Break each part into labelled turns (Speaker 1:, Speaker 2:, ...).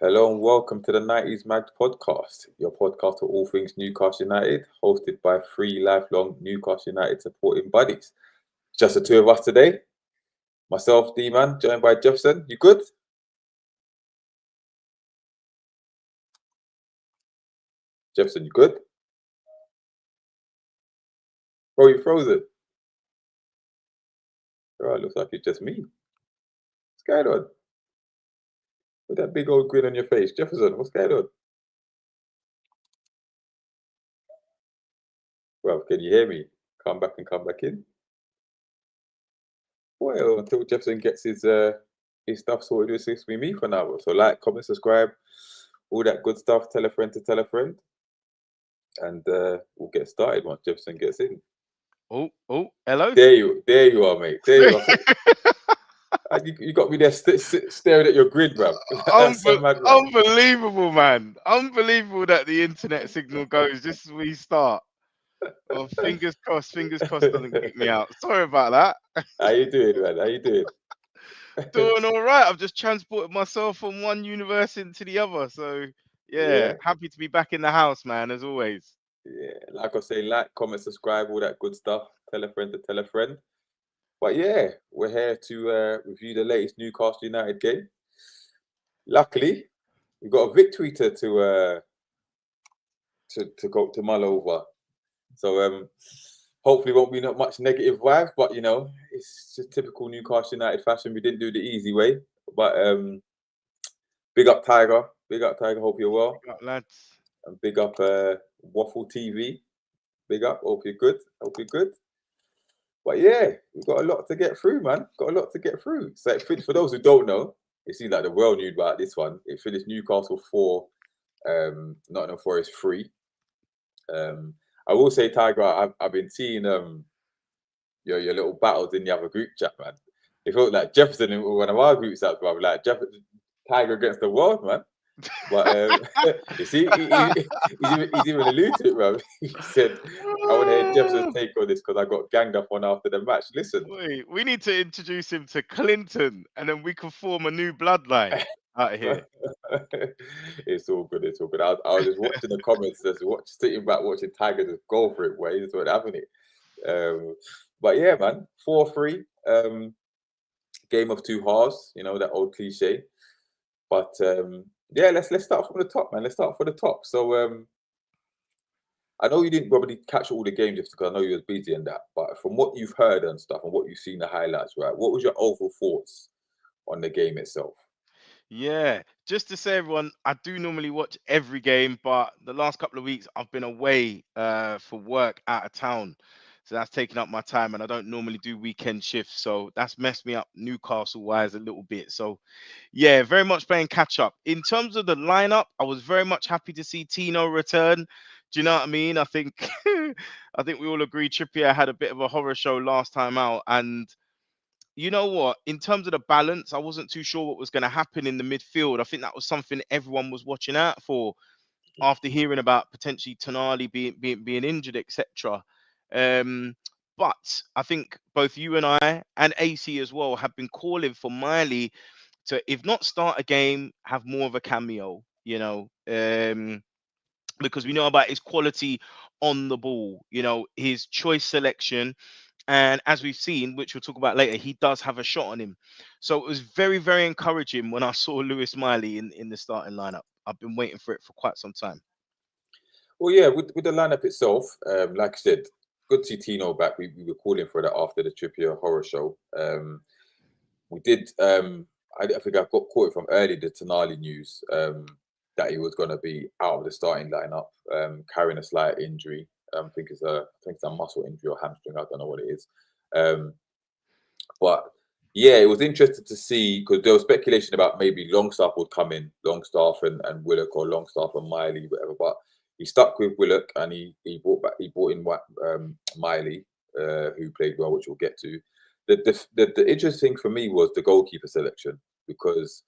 Speaker 1: Hello and welcome to the 90s Mag podcast, your podcast for all things Newcastle United, hosted by three lifelong Newcastle United supporting buddies. Just the two of us today. Myself, D-Man, joined by Jefferson. You good? Jefferson, you good? Bro, you frozen. Oh, it looks like it's just me. What's going on? With that big old grin on your face. Jefferson, what's going on? Well, can you hear me? Come back and come back in. Well, until Jefferson gets his stuff sorted, it's just me for now. So like, comment, subscribe, all that good stuff. Tell a friend to tell a friend. And we'll get started once Jefferson gets in.
Speaker 2: Hello.
Speaker 1: There you are, mate. There you are. You got me there staring at your grid, bro.
Speaker 2: Unbelievable, man. Unbelievable that the internet signal goes just as we start. Well, fingers crossed doesn't kick me out. Sorry about that.
Speaker 1: How you doing, man? How you doing?
Speaker 2: Doing all right. I've just transported myself from one universe into the other. So, yeah, happy to be back in the house, man, as always.
Speaker 1: Yeah, like I say, like, comment, subscribe, all that good stuff. Tell a friend to tell a friend. But yeah, we're here to review the latest Newcastle United game. Luckily, we've got a victory to go to mull over. So hopefully won't be not much negative vibes, but you know, it's just typical Newcastle United fashion. We didn't do the easy way. But big up Tiger. Big up Tiger, hope you're well.
Speaker 2: Big up, lads.
Speaker 1: And big up Waffle TV. Big up, hope you're good. Hope you're good. But yeah, we've got a lot to get through, man. Got a lot to get through. So for those who don't know, it seems like the world knew about this one. It finished Newcastle 4, Nottingham Forest 3. I will say, Tiger, I've been seeing your little battles in the other group chat, man. It felt like Jefferson in one of our group chats, bro. Like Tiger against the world, man. But you see, he's even alluded to it, bro. He said, "I want to hear Jefferson's take on this because I got ganged up on after the match." Listen,
Speaker 2: wait, we need to introduce him to Clinton, and then we can form a new bloodline out here.
Speaker 1: It's all good. It's all good. I was just watching the comments, sitting back watching Tiger just go for it. Where he's not having it. But yeah, man, 4-3. Game of two halves. You know that old cliche. But yeah, let's start from the top, man. Let's start from the top. So I know you didn't probably catch all the games just because I know you was busy and that. But from what you've heard and stuff and what you've seen the highlights, right? What was your overall thoughts on the game itself?
Speaker 2: Yeah, just to say, everyone, I do normally watch every game, but the last couple of weeks I've been away for work out of town. So that's taken up my time, and I don't normally do weekend shifts. So that's messed me up Newcastle wise a little bit. So yeah, very much playing catch up. In terms of the lineup, I was very much happy to see Tino return. Do you know what I mean? I think I think we all agree Trippier had a bit of a horror show last time out, and you know what? In terms of the balance, I wasn't too sure what was going to happen in the midfield. I think that was something everyone was watching out for after hearing about potentially Tonali being injured, etc. But I think both you and I and AC as well have been calling for Miley to, if not start a game, have more of a cameo. Because we know about his quality on the ball. His choice selection. And as we've seen, which we'll talk about later, he does have a shot on him. So it was very, very encouraging when I saw Lewis Miley in the starting lineup. I've been waiting for it for quite some time.
Speaker 1: Well, yeah, with the lineup itself, like I said, good to see Tino back. We were calling for that after the Trippier horror show. We did. I think I got caught from early the Tonali news that he was going to be out of the starting lineup, carrying a slight injury. I think it's a muscle injury or hamstring. I don't know what it is. But yeah, it was interesting to see because there was speculation about maybe Longstaff would come in, Longstaff and Willock, or Longstaff and Miley, whatever. But he stuck with Willock and he brought in Miley, who played well, which we'll get to. The interesting thing for me was the goalkeeper selection, because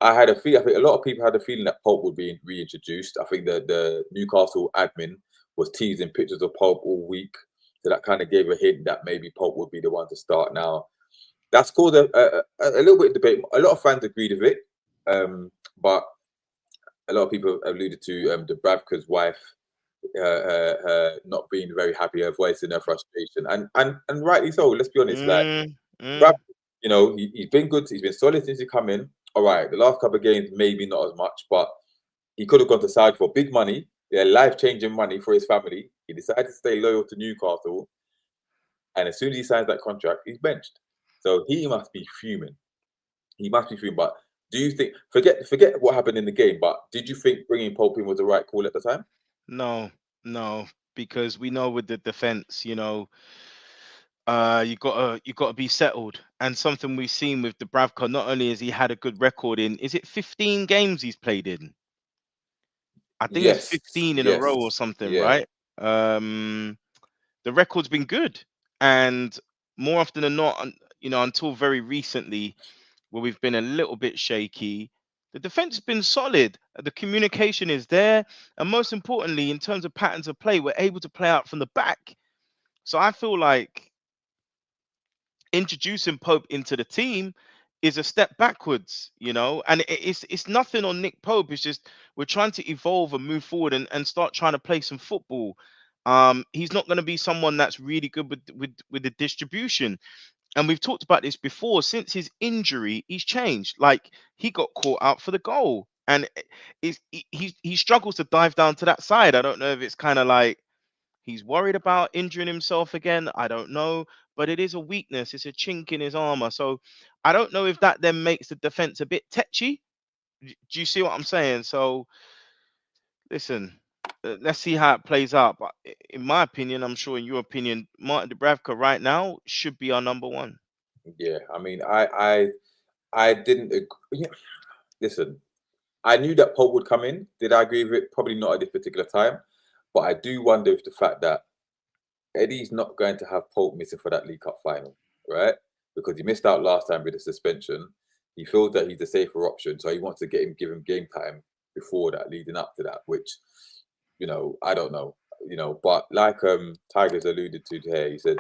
Speaker 1: I think a lot of people had a feeling that Pope would be reintroduced. I think the Newcastle admin was teasing pictures of Pope all week, so that kind of gave a hint that maybe Pope would be the one to start. Now that's caused a little bit of debate. A lot of fans agreed with it, but a lot of people alluded to Dubravka's wife, her not being very happy, her voice in her frustration, and rightly so. Let's be honest, like
Speaker 2: Mm,
Speaker 1: Dubrav,
Speaker 2: mm.
Speaker 1: he's been good. He's been solid since he come in. All right, the last couple of games maybe not as much, but he could have gone to Saudi for big money, yeah, life-changing money for his family. He decided to stay loyal to Newcastle, and as soon as he signs that contract, he's benched. So he must be fuming. He must be fuming. But do you think forget what happened in the game? But did you think bringing Pope in was the right call at the time?
Speaker 2: No, no, because we know with the defense, you gotta be settled. And something we've seen with Dubravka, not only has he had a good record in, is it 15 games he's played in? I think it's
Speaker 1: Yes,
Speaker 2: 15 in a row or
Speaker 1: yes,
Speaker 2: something,
Speaker 1: yeah,
Speaker 2: right? Um, the record's been good, and more often than not, until very recently, where we've been a little bit shaky, the defense has been solid. The communication is there, and most importantly, in terms of patterns of play, we're able to play out from the back. So I feel like introducing Pope into the team is a step backwards, and it's nothing on Nick Pope. It's just we're trying to evolve and move forward and start trying to play some football. He's not going to be someone that's really good with the distribution. And we've talked about this before. Since his injury, he's changed. Like he got caught out for the goal, and he struggles to dive down to that side. I don't know if it's kind of like he's worried about injuring himself again. I don't know, but it is a weakness. It's a chink in his armor. So I don't know if that then makes the defense a bit tetchy. Do you see what I'm saying? So listen, let's see how it plays out. But in my opinion, I'm sure in your opinion, Martin Dubravka right now should be our number one.
Speaker 1: yeah. I mean, I didn't agree. Listen, I knew that Pope would come in. Did I agree with it? Probably not at this particular time. But I do wonder if the fact that Eddie's not going to have Pope missing for that League Cup final, right? Because he missed out last time with the suspension. He feels that he's the safer option, so he wants to give him game time before that, leading up to that. Which, I don't know, But like Tigers alluded to here, he said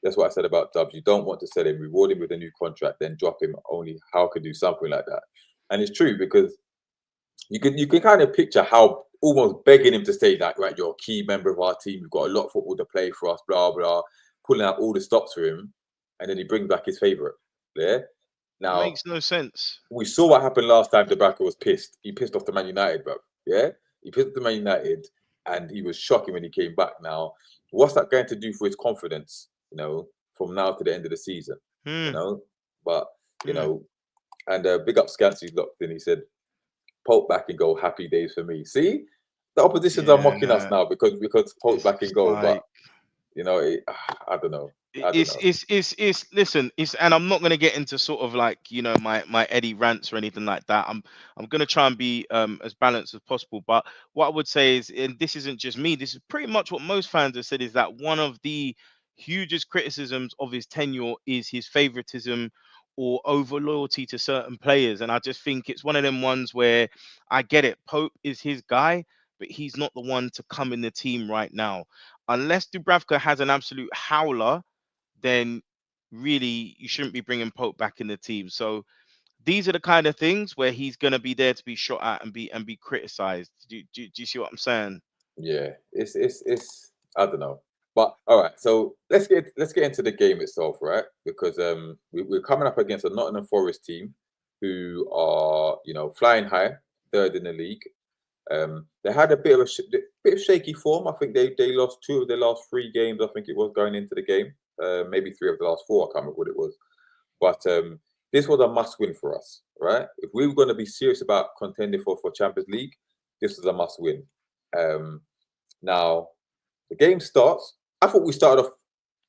Speaker 1: that's what I said about Dubs. You don't want to sell him, reward him with a new contract, then drop him. Only how could do something like that, and it's true because you can kind of picture how almost begging him to stay, like, right, you're a key member of our team, you've got a lot of football to play for us, blah blah, pulling out all the stops for him, and then he brings back his favourite. Yeah. Now
Speaker 2: Makes no sense.
Speaker 1: we saw what happened last time. Debacco was pissed. He pissed off the Man United, bro. Yeah, he pissed off the Man United, and he was shocking when he came back. Now, what's that going to do for his confidence? From now to the end of the season. You
Speaker 2: Hmm.
Speaker 1: know, but you
Speaker 2: Hmm.
Speaker 1: know, and big up Scansy's locked in. He said Pope back and goal, happy days for me. See, the oppositions are mocking us
Speaker 2: Yeah.
Speaker 1: now because Pope's back and
Speaker 2: It's
Speaker 1: goal, but
Speaker 2: like
Speaker 1: I don't know. I don't
Speaker 2: it's
Speaker 1: know.
Speaker 2: it's it's it's listen, and I'm not gonna get into sort of like my Eddie rants or anything like that. I'm gonna try and be as balanced as possible. But what I would say is, and this isn't just me, this is pretty much what most fans have said, is that one of the hugest criticisms of his tenure is his favoritism or over loyalty to certain players. And I just think it's one of them ones where I get it. Pope is his guy, but he's not the one to come in the team right now. Unless Dubravka has an absolute howler, then really you shouldn't be bringing Pope back in the team. So these are the kind of things where he's going to be there to be shot at and be criticized. Do you see what I'm saying?
Speaker 1: Yeah, it's I don't know. But all right, so let's get into the game itself, right? Because we're coming up against a Nottingham Forest team who are flying high, third in the league. They had a bit of bit of shaky form. I think they lost two of their last three games. I think it was going into the game. Maybe three of the last four. I can't remember what it was. But this was a must-win for us, right? If we were going to be serious about contending for Champions League, this was a must-win. Um, Now the game starts. I thought we started off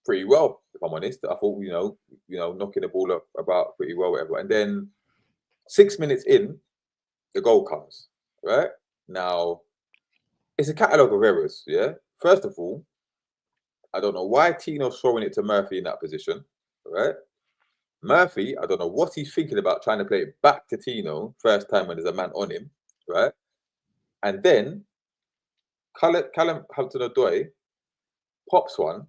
Speaker 1: pretty well, if I'm honest. I thought knocking the ball up about pretty well, whatever. And then 6 minutes in, the goal comes. Right now, it's a catalogue of errors. Yeah. First of all, I don't know why Tino's throwing it to Murphy in that position. Right. Murphy, I don't know what he's thinking about trying to play it back to Tino first time when there's a man on him. Right. And then Callum Hudson-Odoi pops one,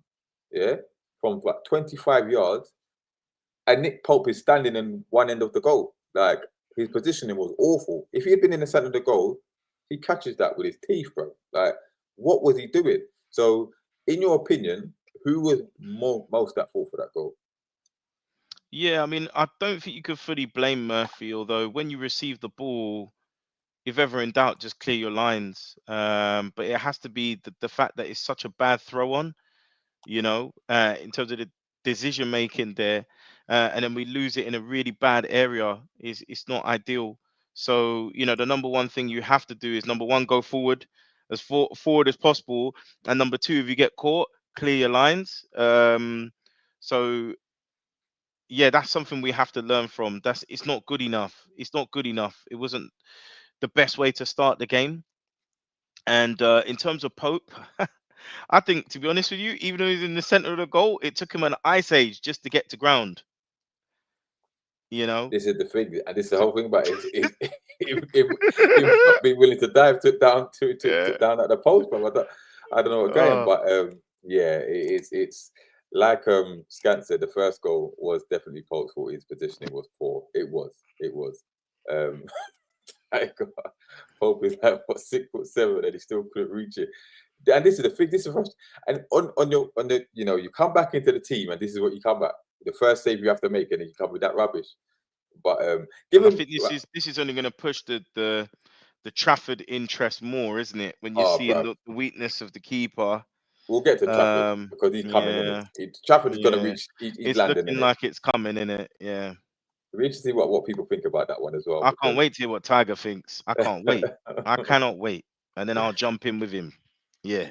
Speaker 1: yeah, from like 25 yards, and Nick Pope is standing in one end of the goal. Like his positioning was awful. If he had been in the centre of the goal, he catches that with his teeth, bro. Like, what was he doing? So, in your opinion, who was most at fault for that goal?
Speaker 2: Yeah, I mean, I don't think you could fully blame Murphy, although when you receive the ball, if ever in doubt, just clear your lines. But it has to be the fact that it's such a bad throw on, in terms of the decision making there, and then we lose it in a really bad area. Is It's not ideal. So the number one thing you have to do is, number one, go forward as forward as possible, and number two, if you get caught, clear your lines. So yeah, that's something we have to learn from. It's not good enough. It's not good enough. It wasn't the best way to start the game. And in terms of Pope, I think, to be honest with you, even though he's in the center of the goal, it took him an ice age just to get to ground. You know.
Speaker 1: This is the thing, and this is the
Speaker 2: To-
Speaker 1: whole thing about it, is him not being willing to dive down to
Speaker 2: yeah.
Speaker 1: down at the post, bro. I don't know what going,
Speaker 2: Oh,
Speaker 1: but yeah, it's like Scant said, the first goal was definitely Pope's fault. His positioning was poor. It was. Um, I got, Pope is like what 6'7", and he still couldn't reach it. And this is the thing. This is the first, and on the you come back into the team, and this is what you come back. The first save you have to make, and then you come with that rubbish. But
Speaker 2: and I
Speaker 1: given,
Speaker 2: think this is only going to push the Trafford interest more, isn't it? When you're
Speaker 1: oh,
Speaker 2: seeing
Speaker 1: bruv,
Speaker 2: the weakness of the keeper.
Speaker 1: we'll get to Trafford because he's coming in it.
Speaker 2: Yeah,
Speaker 1: Trafford is going to
Speaker 2: yeah.
Speaker 1: reach. He's
Speaker 2: It's
Speaker 1: landing in
Speaker 2: looking
Speaker 1: it.
Speaker 2: like it's coming in it. Yeah.
Speaker 1: It'll be interesting what people think about that one as well
Speaker 2: I can't
Speaker 1: because.
Speaker 2: wait to hear what Tiger thinks. I can't wait. I cannot wait. And then I'll jump in with him. Yeah.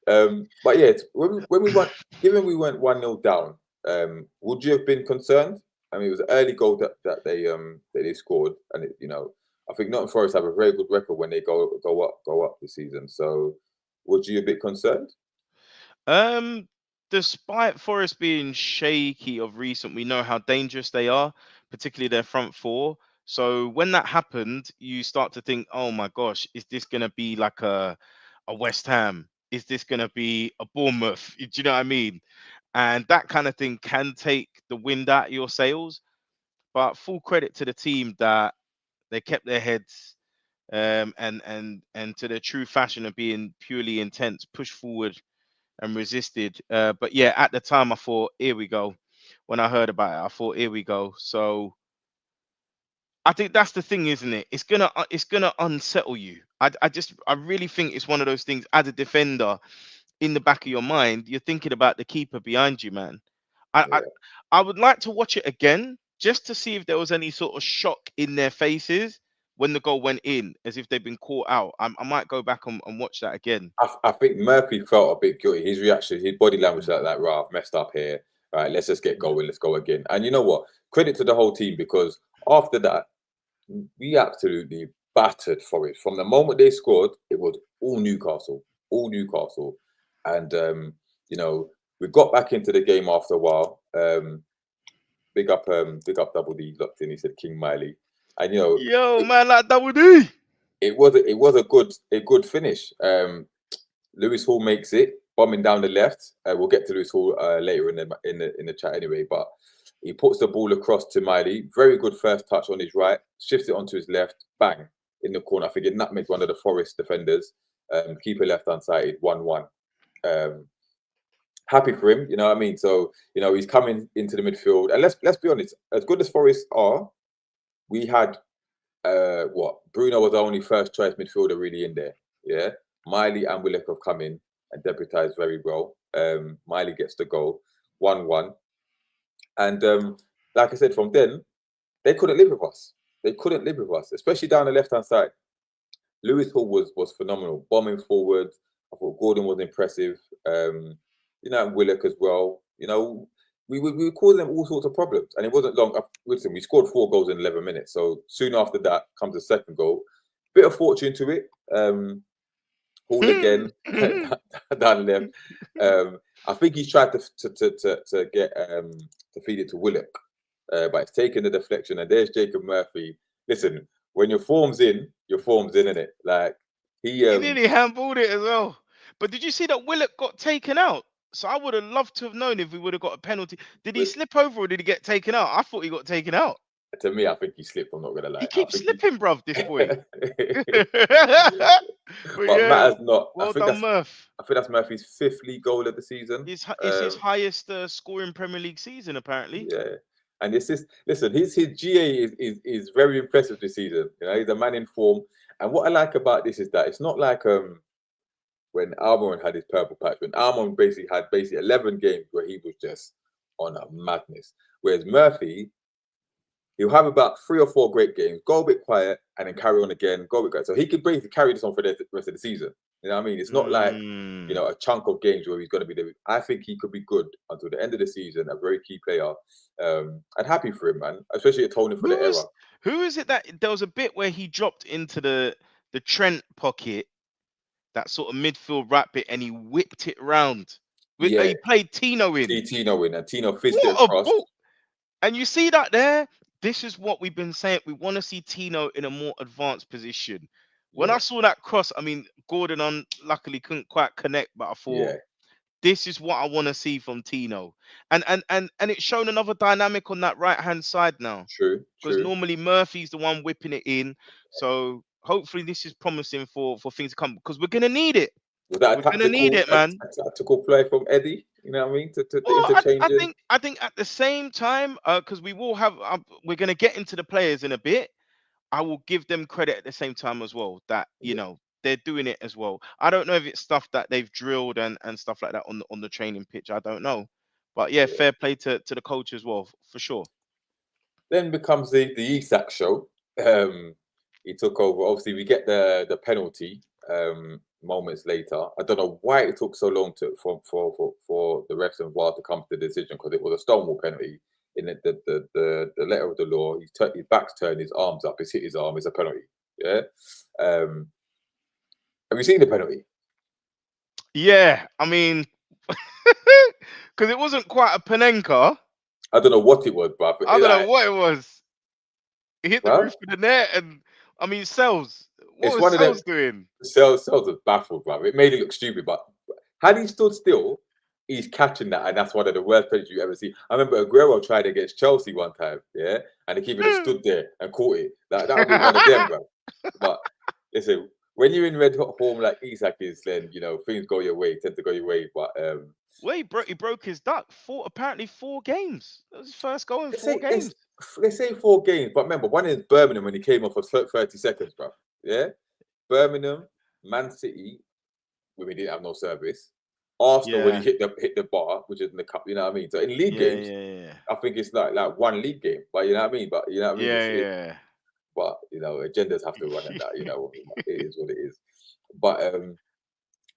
Speaker 1: But yeah, when we went, given we went 1-0 down, would you have been concerned? I mean, it was an early goal that they scored, and I think Nottingham Forest have a very good record when they go up this season. So, would you a bit concerned?
Speaker 2: Um, Despite Forest being shaky of recent, we know how dangerous they are, particularly their front four. So when that happened, you start to think, oh my gosh, is this gonna be like a West Ham? Is this gonna be a Bournemouth? Do you know what I mean? And that kind of thing can take the wind out of your sails. But full credit to the team that they kept their heads, and to their true fashion of being purely intense, pushed forward and resisted. But yeah, at the time I thought, here we go. When I heard about it, I thought, here we go. So I think that's the thing, isn't it? It's gonna unsettle you. I really think it's one of those things. As a defender, in the back of your mind, you're thinking about the keeper behind you, man. I I,
Speaker 1: Yeah,
Speaker 2: I would like to watch it again just to see if there was any sort of shock in their faces when the goal went in, as if they've been caught out. I might go back and watch that again.
Speaker 1: I think Murphy felt a bit guilty. His reaction, his body language, like, right, I've messed up here. All right, let's just get
Speaker 2: Yeah.
Speaker 1: going. Let's go again. And you know what? Credit to the whole team because after that, we absolutely battered Forest. From the moment they scored, it was all Newcastle, and you know we got back into the game after a while. Big up Double D locked in. He said King Miley, and
Speaker 2: Yo,
Speaker 1: it,
Speaker 2: man, like Double D.
Speaker 1: it was a good finish. Lewis Hall makes it, bombing down the left. We'll get to Lewis Hall later in the chat anyway, but he puts the ball across to Miley. Very good first touch on his right, shifts it onto his left, bang in the corner. I think it nutmegged one of the Forest defenders. Keeper left hand side, 1-1. Um, Happy for him, you know what I mean. So he's coming into the midfield, and let's be honest. As good as Forest are, we had what Bruno was the only first choice midfielder really in there. Yeah, Miley and Willock have come in and deputized very well. Miley gets the goal, 1-1, and like I said, from then they couldn't live with us. They couldn't live with us, especially down the left hand side. Lewis Hall was phenomenal, bombing forward. I thought Gordon was impressive. And Willock as well. We were causing them all sorts of problems, and it wasn't long. Listen, we scored 4 goals in 11 minutes. So soon after that comes the second goal. Bit of fortune to it. Hall again down left. I think he's tried to get to feed it to Willock, but it's taken the deflection. And there's Jacob Murphy. Listen, when your form's in it. Like he
Speaker 2: He nearly handballed it as well. But did you see that Willock got taken out? So I would have loved to have known if we would have got a penalty. Did he
Speaker 1: with
Speaker 2: slip over or did he get taken out? I thought he got taken out.
Speaker 1: To me, I think he slipped. I'm not gonna
Speaker 2: He
Speaker 1: lie. I
Speaker 2: keeps
Speaker 1: think he.
Speaker 2: slipping, bruv, this boy. But
Speaker 1: But
Speaker 2: yeah,
Speaker 1: matters not.
Speaker 2: well done, Murph.
Speaker 1: I think that's Murphy's 5th league goal of the season.
Speaker 2: It's his highest scoring Premier League season, apparently.
Speaker 1: Yeah, and listen. His GA is very impressive this season. You know, he's a man in form. And what I like about this is that it's not like when Almiron had his purple patch. When Almiron had 11 games where he was just on a madness. Whereas Murphy, he'll have about 3 or 4 great games, go a bit quiet, and then carry on again, go a bit quiet. So he could basically carry this on for the rest of the season. You know what I mean? It's not like, a chunk of games where he's going to be there. I think he could be good until the end of the season, a very key player. And happy for him, man, especially atoning for the era.
Speaker 2: Who is it that there was a bit where he dropped into the Trent pocket, that sort of midfield wrap bit, and he whipped it round.
Speaker 1: Yeah.
Speaker 2: He played Tino in.
Speaker 1: And Tino fizzed it across.
Speaker 2: And you see that there? This is what we've been saying. We want to see Tino in a more advanced position. When I saw that cross, I mean, Gordon luckily couldn't quite connect, but I thought, this is what I want to see from Tino. And it's shown another dynamic on that right-hand side now.
Speaker 1: True.
Speaker 2: Because normally Murphy's the one whipping it in. So hopefully this is promising for things to come, because we're going to need it.
Speaker 1: Was that
Speaker 2: we're going to need it, man.
Speaker 1: A tactical play from Eddie? You know what I mean? To interchange it?
Speaker 2: I think at the same time, because we will have, we're going to get into the players in a bit. I will give them credit at the same time as well, that, you know, they're doing it as well. I don't know if it's stuff that they've drilled and stuff like that on the training pitch. I don't know. But yeah, fair play to the coach as well, for sure.
Speaker 1: Then becomes the Isak show. He took over. Obviously, we get the penalty moments later. I don't know why it took so long for the refs and VAR to come to the decision, because it was a Stonewall penalty. In the letter of the law, his back's turned, his arms up, he's hit his arm, it's a penalty. Yeah. Have you seen the penalty?
Speaker 2: Yeah, I mean, because it wasn't quite a Panenka.
Speaker 1: I don't know what it was, but
Speaker 2: I don't know what it was. He hit the roof of the net, and I mean, Sells. What was Sells doing?
Speaker 1: Sells was baffled, bro. It made it look stupid, but had he stood still, he's catching that, and that's one of the worst penalties you ever see. I remember Aguero tried against Chelsea one time, yeah, and the keeper just stood there and caught it. That would be one of them, bro. But listen, when you're in red hot form like Isak is, then you know things go your way, tend to go your way. But
Speaker 2: well, he broke his duck. Apparently 4 games. That was his first goal in 4 games.
Speaker 1: They say 4 games, but remember, one is Birmingham when he came off for 30 seconds, bro. Yeah, Birmingham, Man City, when we didn't have no service. Arsenal when he hit the bar, which is in the cup, you know what I mean? So in league games, I think it's like one league game, but you know what I mean? But you know what I mean? But you know, agendas have to run and that, you know, it is what it is. But and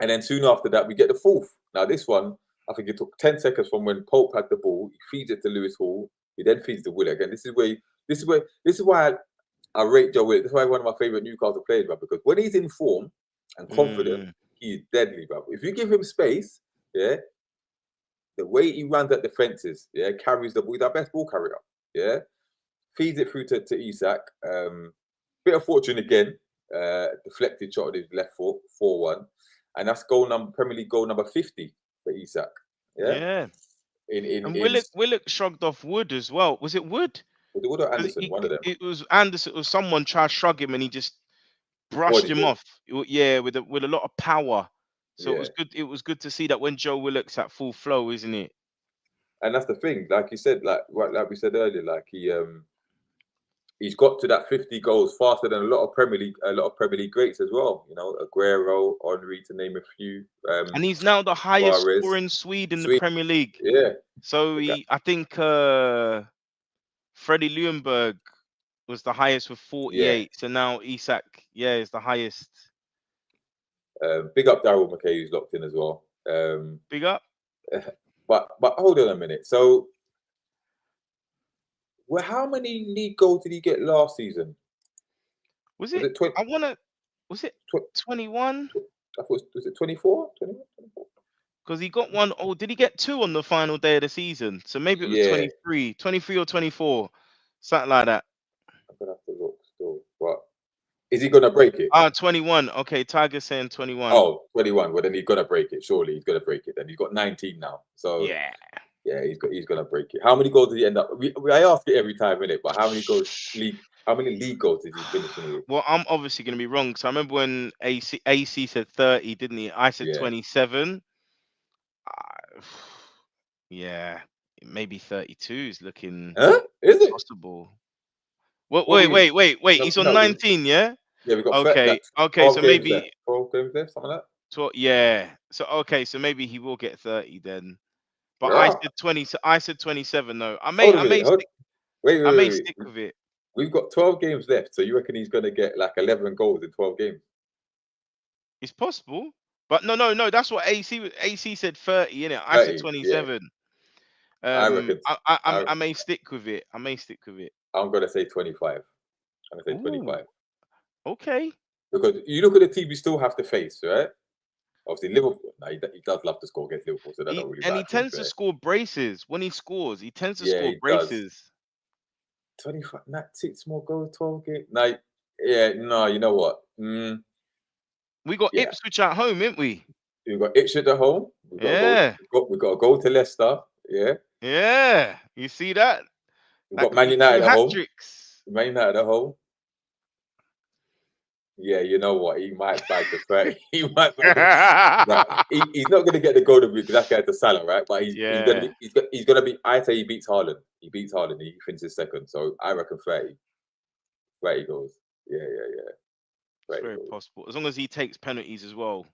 Speaker 1: then soon after that we get the 4th. Now this one, I think it took 10 seconds from when Pope had the ball, he feeds it to Lewis Hall, he then feeds the Willock. And this is why I rate Joe Willock. This is why one of my favourite Newcastle players, bro, because when he's in form and confident, he's deadly, bro. If you give him space, yeah, the way he runs at defences, yeah, carries the ball, he's our best ball carrier, yeah, feeds it through to Isak. Bit of fortune again, deflected shot on his left foot, 4-1, and that's Premier League goal number 50 for Isak. Yeah.
Speaker 2: And Willock shrugged off Wood as well. Was it Wood?
Speaker 1: Was it Wood or Anderson? One of them.
Speaker 2: It was Anderson. It was someone tried to shrug him, and he just brushed him off. Yeah, with a lot of power. So it was good. It was good to see that when Joe Willock's at full flow, isn't it?
Speaker 1: And that's the thing, like you said, like we said earlier, like he's got to that 50 goals faster than a lot of Premier League greats as well. You know, Aguero, Henry, to name a few.
Speaker 2: And he's now the highest scoring Swede in the Premier League.
Speaker 1: Yeah.
Speaker 2: So I think Freddie Ljungberg was the highest with 48. So now Isak, is the highest.
Speaker 1: Big up Daryl McKay, who's locked in as well.
Speaker 2: Big up.
Speaker 1: But hold on a minute. So, how many league goals did he get last season?
Speaker 2: Was it 21?
Speaker 1: I thought was it 24? 24?
Speaker 2: Because he got one. Oh, did he get 2 on the final day of the season? So maybe it was 23 or 24, something like that.
Speaker 1: I'm gonna have to look still. But is he gonna break it?
Speaker 2: 21. Okay, Tiger's saying 21.
Speaker 1: Oh, 21. Well, then he's gonna break it. Surely he's gonna break it. Then he's got 19 now. So Yeah, he's gonna break it. How many goals did he end up? I ask it every time, innit? But how many league goals did he finish in the league?
Speaker 2: Well, I'm obviously going to be wrong. So I remember when AC said 30, didn't he? I said
Speaker 1: Yeah.
Speaker 2: 27. Uh, yeah, maybe 32 is looking
Speaker 1: Huh? Is it?
Speaker 2: possible. Wait,
Speaker 1: What we?
Speaker 2: wait.
Speaker 1: No,
Speaker 2: He's on
Speaker 1: no,
Speaker 2: 19, yeah?
Speaker 1: yeah, we got
Speaker 2: Okay,
Speaker 1: like
Speaker 2: okay.
Speaker 1: 12
Speaker 2: So
Speaker 1: games left.
Speaker 2: maybe
Speaker 1: 12 games left, something like
Speaker 2: 12. Yeah. So okay. So maybe he will get 30 then.
Speaker 1: that.
Speaker 2: But I
Speaker 1: Yeah.
Speaker 2: said 20. I said 27. though.
Speaker 1: Hold a
Speaker 2: I may
Speaker 1: minute.
Speaker 2: stick.
Speaker 1: Wait,
Speaker 2: I
Speaker 1: wait,
Speaker 2: may
Speaker 1: wait,
Speaker 2: stick
Speaker 1: wait.
Speaker 2: with it.
Speaker 1: We've got 12 games left, so you reckon he's gonna get like 11 goals in 12 games?
Speaker 2: It's possible. But no. That's what AC said 30, innit? I said
Speaker 1: 30, yeah.
Speaker 2: 27.
Speaker 1: I reckon.
Speaker 2: I may stick with it. I may stick with it.
Speaker 1: I'm gonna say 25. I'm gonna say
Speaker 2: Ooh,
Speaker 1: 25
Speaker 2: okay.
Speaker 1: because you look at the team we still have to face, right? Obviously, Liverpool. Nah, he does love to score against Liverpool, so that don't really
Speaker 2: He
Speaker 1: matter. To be
Speaker 2: tends to
Speaker 1: fair,
Speaker 2: score braces when he scores. He tends to
Speaker 1: yeah,
Speaker 2: score
Speaker 1: he does.
Speaker 2: braces.
Speaker 1: 25, not 6 more goals, 12 games. No, yeah, no, you know what?
Speaker 2: We got
Speaker 1: Yeah,
Speaker 2: Ipswich at home, ain't we?
Speaker 1: we've got Ipswich at home. We've got to go.
Speaker 2: Yeah,
Speaker 1: We've got to go to Leicester. Yeah,
Speaker 2: yeah. You see that?
Speaker 1: we've
Speaker 2: That
Speaker 1: got
Speaker 2: could
Speaker 1: Man
Speaker 2: be two
Speaker 1: United at
Speaker 2: hat
Speaker 1: home.
Speaker 2: tricks.
Speaker 1: Man United at home. Yeah, you know what? He might bag the 30. He might bag the. No, he's not going to get the golden boot because that's going to Salah, right? But he's going to
Speaker 2: Yeah,
Speaker 1: be he's going to be. I say he beats Haaland. He beats Haaland. He finishes second. So I reckon 30. 30 goals. Yeah.
Speaker 2: it's
Speaker 1: 30
Speaker 2: very
Speaker 1: goals,
Speaker 2: possible. As long as he takes penalties as well.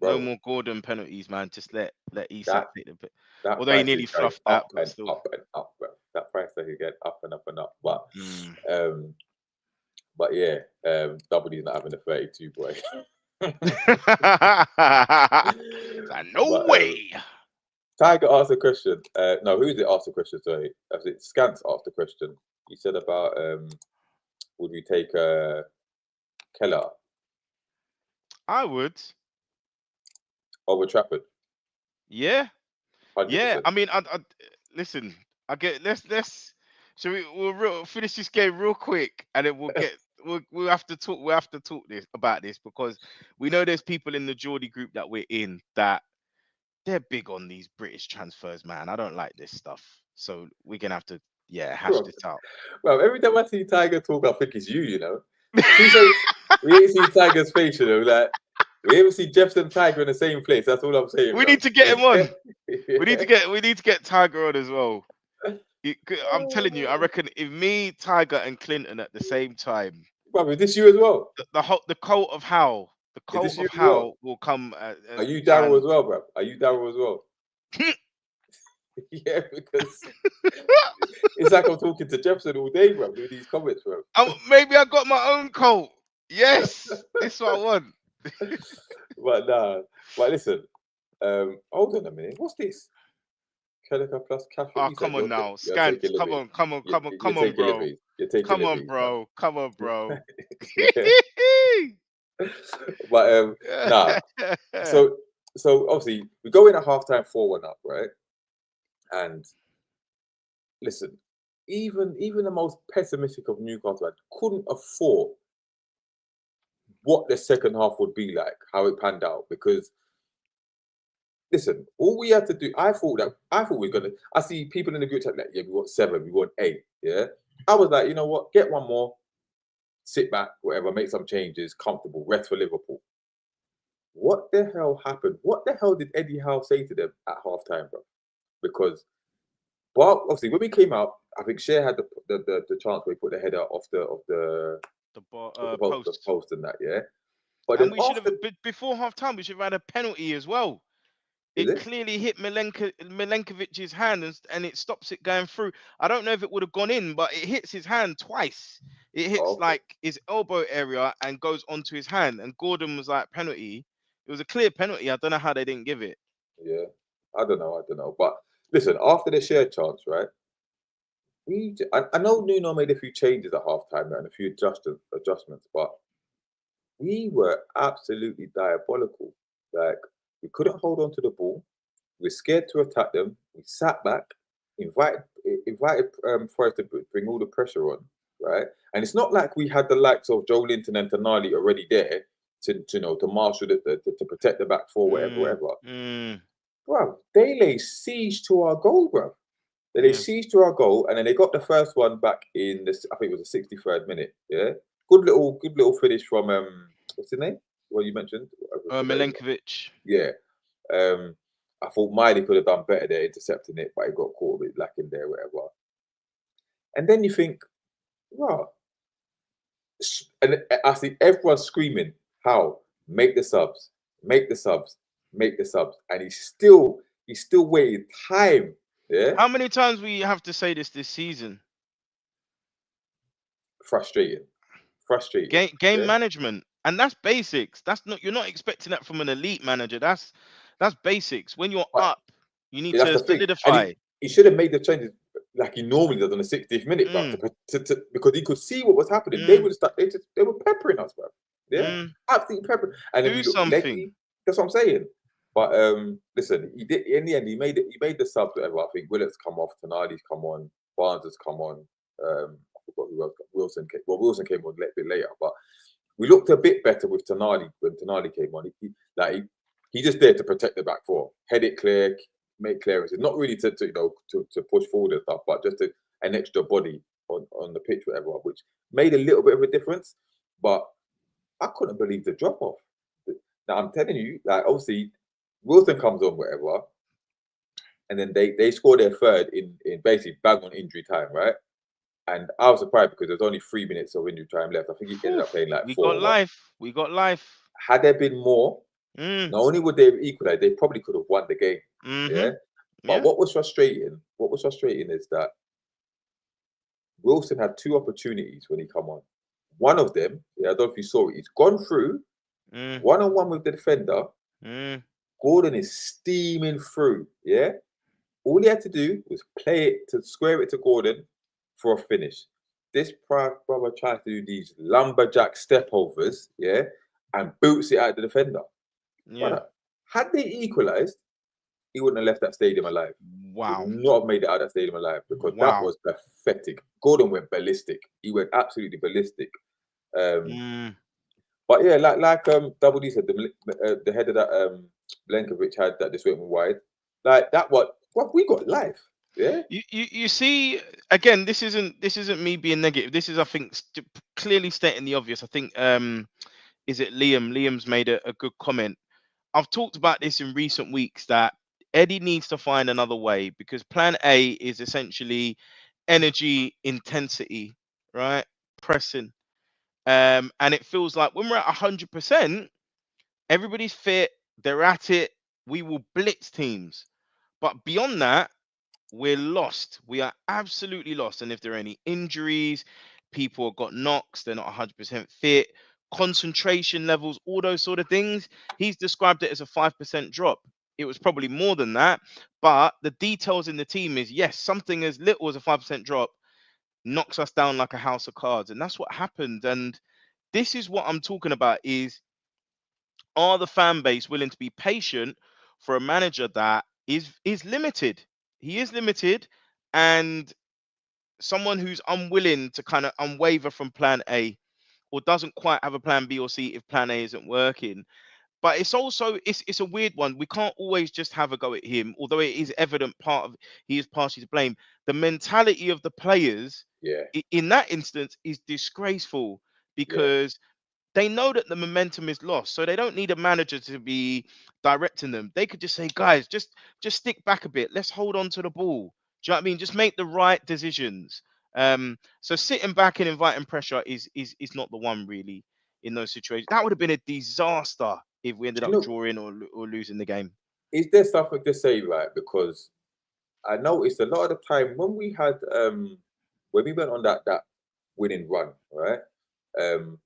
Speaker 2: No
Speaker 1: bro.
Speaker 2: more Gordon penalties, man. Just let Isak
Speaker 1: That
Speaker 2: take the bit.
Speaker 1: that
Speaker 2: Although he
Speaker 1: price is
Speaker 2: nearly
Speaker 1: going
Speaker 2: fluffed that,
Speaker 1: up
Speaker 2: but
Speaker 1: and
Speaker 2: still.
Speaker 1: up and up, bro. That price that could get up and up and up. But
Speaker 2: Mm.
Speaker 1: um, but yeah, W's not having a 32, boy.
Speaker 2: No
Speaker 1: But
Speaker 2: way.
Speaker 1: Tiger asked a question. No, who did it ask the question? Sorry, was it Scance asked the question? He said about would we take Keller
Speaker 2: I would.
Speaker 1: over Trafford?
Speaker 2: Yeah. Yeah.
Speaker 1: 100%.
Speaker 2: I mean, I listen. I get. Let's. Shall we? Finish this game real quick, and then we'll have to talk. We'll have to talk about this because we know there's people in the Geordie group that we're in that they're big on these British transfers, man. I don't like this stuff, so we're gonna have to hash
Speaker 1: Bro,
Speaker 2: this out.
Speaker 1: well, every time I see Tiger talk, I think it's you. You know, we ain't seen Tiger's face. You know, like we haven't seen Jefferson Tiger in the same place. That's all I'm saying,
Speaker 2: We
Speaker 1: bro.
Speaker 2: need to get him on.
Speaker 1: Yeah.
Speaker 2: We need to get Tiger on as well. I'm telling you, I reckon if me, Tiger, and Clinton at the same time,
Speaker 1: Bro, is this you as well?
Speaker 2: the cult of Howe,
Speaker 1: Is this you as well?
Speaker 2: will come
Speaker 1: Are you Daryl
Speaker 2: and
Speaker 1: as well, bro? Are you Daryl as well? Yeah, because it's like I'm talking to Jefferson all day, bro, with these comments, bro.
Speaker 2: maybe I got my own cult. Yes, this is what I want.
Speaker 1: But nah, but listen, hold on a minute. What's this? Calica plus Catholic.
Speaker 2: Oh,
Speaker 1: You said
Speaker 2: come on now,
Speaker 1: you're
Speaker 2: Scants.
Speaker 1: taking liberties.
Speaker 2: Come
Speaker 1: You're
Speaker 2: on,
Speaker 1: taking
Speaker 2: bro.
Speaker 1: liberties. You're taking
Speaker 2: Come on,
Speaker 1: liberties, bro.
Speaker 2: bro. Come on, bro.
Speaker 1: Yeah. But nah. So obviously we go in at halftime 4-1 up, right? And listen, even the most pessimistic of Newcastle fans couldn't have thought what the second half would be like, how it panned out. Because listen, all we had to do, I thought we were gonna. I see people in the group chat like, yeah, we want 7, we want 8. Yeah, I was like, you know what, get one more, sit back, whatever, make some changes, comfortable, rest for Liverpool. What the hell happened? What the hell did Eddie Howe say to them at halftime, bro? Because, well, obviously when we came out, I think Cher had the chance where he put the header off the
Speaker 2: Post.
Speaker 1: post and that, yeah. But
Speaker 2: And
Speaker 1: then
Speaker 2: we should have
Speaker 1: after,
Speaker 2: before half time. We should have had a penalty as well.
Speaker 1: is
Speaker 2: It
Speaker 1: it?
Speaker 2: clearly hit Milenkovic's hand and it stops it going through. I don't know if it would have gone in, but it hits his hand twice. It hits
Speaker 1: Oh, okay.
Speaker 2: like his elbow area and goes onto his hand. And Gordon was like, penalty. It was a clear penalty. I don't know how they didn't give it.
Speaker 1: Yeah, I don't know. But listen, after the share chance, right? I know Nuno made a few changes at halftime and a few adjustments, but we were absolutely diabolical. Like we couldn't hold on to the ball. We're scared to attack them. We sat back, invited Forest to bring all the pressure on, right? And it's not like we had the likes of Joelinton and Tonali already there to marshal to protect the back four, whatever.
Speaker 2: Mm.
Speaker 1: Bro, they lay siege to our goal, bro. They lay
Speaker 2: Yeah.
Speaker 1: siege to our goal, and then they got the first one back in the, I think it was the 63rd minute. Yeah, good little finish from what's his name? What you mentioned? I forgot his name.
Speaker 2: Milenkovic.
Speaker 1: Yeah. I thought Miley could have done better there intercepting it, but he got caught a bit lacking there, whatever. And then you think, wow. And I see everyone screaming, how? Make the subs, make the subs, make the subs. And he's still waiting time. Yeah.
Speaker 2: How many times we have to say this season?
Speaker 1: Frustrating. Frustrating.
Speaker 2: Game
Speaker 1: Yeah.
Speaker 2: management, and that's basics. That's not You're not expecting that from an elite manager. That's basics. When you're
Speaker 1: But
Speaker 2: up, you need
Speaker 1: yeah, that's
Speaker 2: to
Speaker 1: the thing. And
Speaker 2: solidify.
Speaker 1: he should have made the changes like he normally does on the 60th minute, bro,
Speaker 2: Mm,
Speaker 1: because he could see what was happening. They
Speaker 2: mm,
Speaker 1: would start. They were peppering us, bro. Yeah,
Speaker 2: mm.
Speaker 1: absolutely peppering. And then
Speaker 2: Do
Speaker 1: we looked
Speaker 2: something.
Speaker 1: leggy. That's what I'm saying. But listen, he did in the end. He made it. He made the subs. Whatever. I think Willet's come off. Tonali's come on. Barnes has come on. I forgot who else. Wilson came. Well, Wilson came on a bit later, but we looked a bit better with Tonali when Tonali came on. He just there to protect the back four, head it clear, make clearances, not really to push forward and stuff, but just an extra body on the pitch, whatever, which made a little bit of a difference. But I couldn't believe the drop off. Now I'm telling you, like obviously Wilson comes on, whatever, and then they score their third in basically bang on injury time, right? And I was surprised because there's only 3 minutes of injury time left. I think he ended
Speaker 2: Phew,
Speaker 1: up playing like
Speaker 2: we got
Speaker 1: four.
Speaker 2: life. We got life.
Speaker 1: Had there been more,
Speaker 2: Mm,
Speaker 1: not only would they have equalized, they probably could have won the game.
Speaker 2: mm-hmm.
Speaker 1: Yeah. But
Speaker 2: Yeah.
Speaker 1: what was frustrating is that Wilson had two opportunities when he come on. One of them, yeah, I don't know if you saw it, he's gone through
Speaker 2: Mm,
Speaker 1: one-on-one with the defender.
Speaker 2: mm,
Speaker 1: Gordon is steaming through. Yeah. All he had to do was play it to square it to Gordon for a finish. This brother tries to do these lumberjack stepovers, yeah, and boots it out the defender.
Speaker 2: yeah.
Speaker 1: Brother, had they equalised, he wouldn't have left that stadium alive. He would
Speaker 2: Wow.
Speaker 1: not have made it out of that stadium alive because that
Speaker 2: Wow.
Speaker 1: was pathetic. Gordon went ballistic. He went absolutely ballistic. Um,
Speaker 2: Mm.
Speaker 1: but yeah, like Double D said, the head of that Blenkovic had that just went wide. Like that, what we got life. Yeah,
Speaker 2: You see, again, this isn't me being negative. This is, I think, clearly stating the obvious. I think is it Liam? Liam's made a good comment. I've talked about this in recent weeks that Eddie needs to find another way because plan A is essentially energy intensity, right? Pressing. And it feels like when we're at 100%, everybody's fit, they're at it, we will blitz teams. But beyond that, we're lost. We are absolutely lost. And if there are any injuries, people have got knocks, they're not 100% fit, concentration levels, all those sort of things, he's described it as a 5% drop. It was probably more than that. But the details in the team is yes, something as little as a 5% drop knocks us down like a house of cards. And that's what happened. And this is what I'm talking about is, are the fan base willing to be patient for a manager that is limited? He is limited, and someone who's unwilling to kind of unwaver from plan A, or doesn't quite have a plan B or C if plan A isn't working. But it's also it's a weird one. We can't always just have a go at him, although it is evident part of he is partially to blame. The mentality of the players
Speaker 1: yeah,
Speaker 2: in that instance is disgraceful
Speaker 1: yeah.
Speaker 2: because they know that the momentum is lost, so they don't need a manager to be directing them. They could just say, guys, just stick back a bit. Let's hold on to the ball. Do you know what I mean? Just make the right decisions. So sitting back and inviting pressure is not the one really in those situations. That would have been a disaster if we ended
Speaker 1: Do you
Speaker 2: up
Speaker 1: know,
Speaker 2: drawing or losing the game.
Speaker 1: is there something to say, right? Because I noticed a lot of the time when we went on that winning run, right? Um,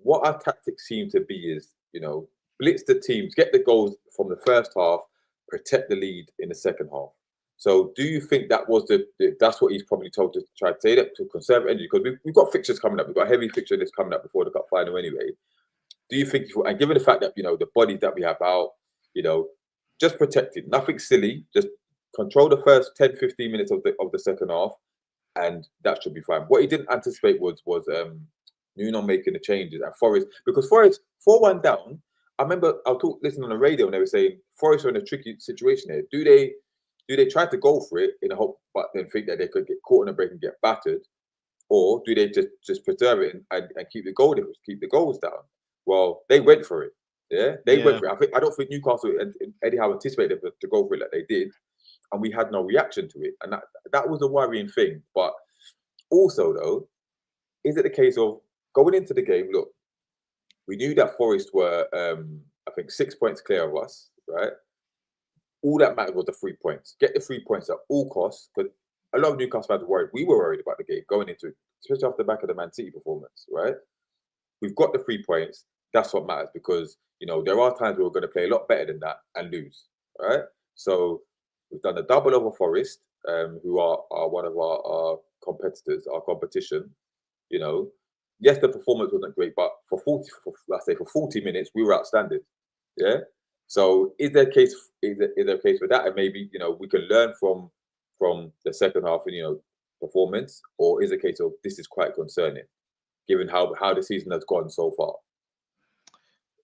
Speaker 1: what our tactics seem to be is, blitz the teams, get the goals from the first half, protect the lead in the second half. So, do you think that was that's what he's probably told to try to say that to conserve energy? Because we've got fixtures coming up, we've got a heavy fixture that's coming up before the cup final anyway. Do you think, and given the fact that the bodies that we have out, you know, just protected, nothing silly, just control the first 10, 15 minutes of the second half, and that should be fine. What he didn't anticipate was Nuno making the changes at Forest, because Forest 4-1 down. I remember listening on the radio and they were saying Forest are in a tricky situation here. Do they try to go for it in a hope, but then think that they could get caught in a break and get battered, or do they just preserve it and keep the goals down? Well, they went for it. Yeah, they went
Speaker 2: Yeah.
Speaker 1: for it. I don't think Newcastle and Eddie Howe anticipated them to go for it like they did, and we had no reaction to it, and that was a worrying thing. But also, though, is it the case of going into the game? Look, we knew that Forest were, I think, 6 points clear of us, right? All that mattered was the 3 points. Get the 3 points at all costs, because a lot of Newcastle fans were worried. We were worried about the game going into it, especially off the back of the Man City performance, right? We've got the 3 points. That's what matters, because there are times where we're going to play a lot better than that and lose, right? So we've done a double over Forest, who are one of our competitors, our competition. Yes, the performance wasn't great, but for 40 minutes we were outstanding. Yeah. So is there a case for that, and maybe we can learn from the second half and performance, or is it a case of this is quite concerning, given how the season has gone so far?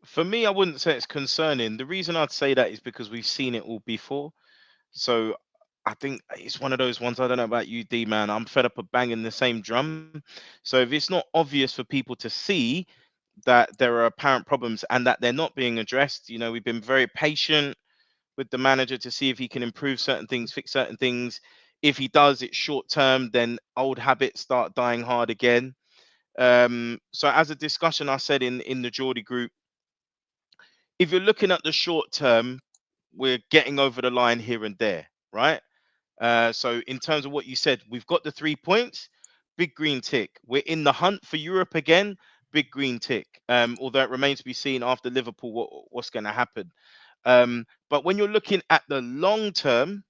Speaker 2: For me, I wouldn't say it's concerning. The reason I'd say that is because we've seen it all before. So I think it's one of those ones. I don't know about you, D man. I'm fed up of banging the same drum. So if it's not obvious for people to see that there are apparent problems and that they're not being addressed, we've been very patient with the manager to see if he can improve certain things, fix certain things. If he does, it's short term, then old habits start dying hard again. So as a discussion, I said in the Geordie group, if you're looking at the short term, we're getting over the line here and there, right? So in terms of what you said, we've got the 3 points, big green tick. We're in the hunt for Europe again, big green tick. Although it remains to be seen after Liverpool what's going to happen. But when you're looking at the long term,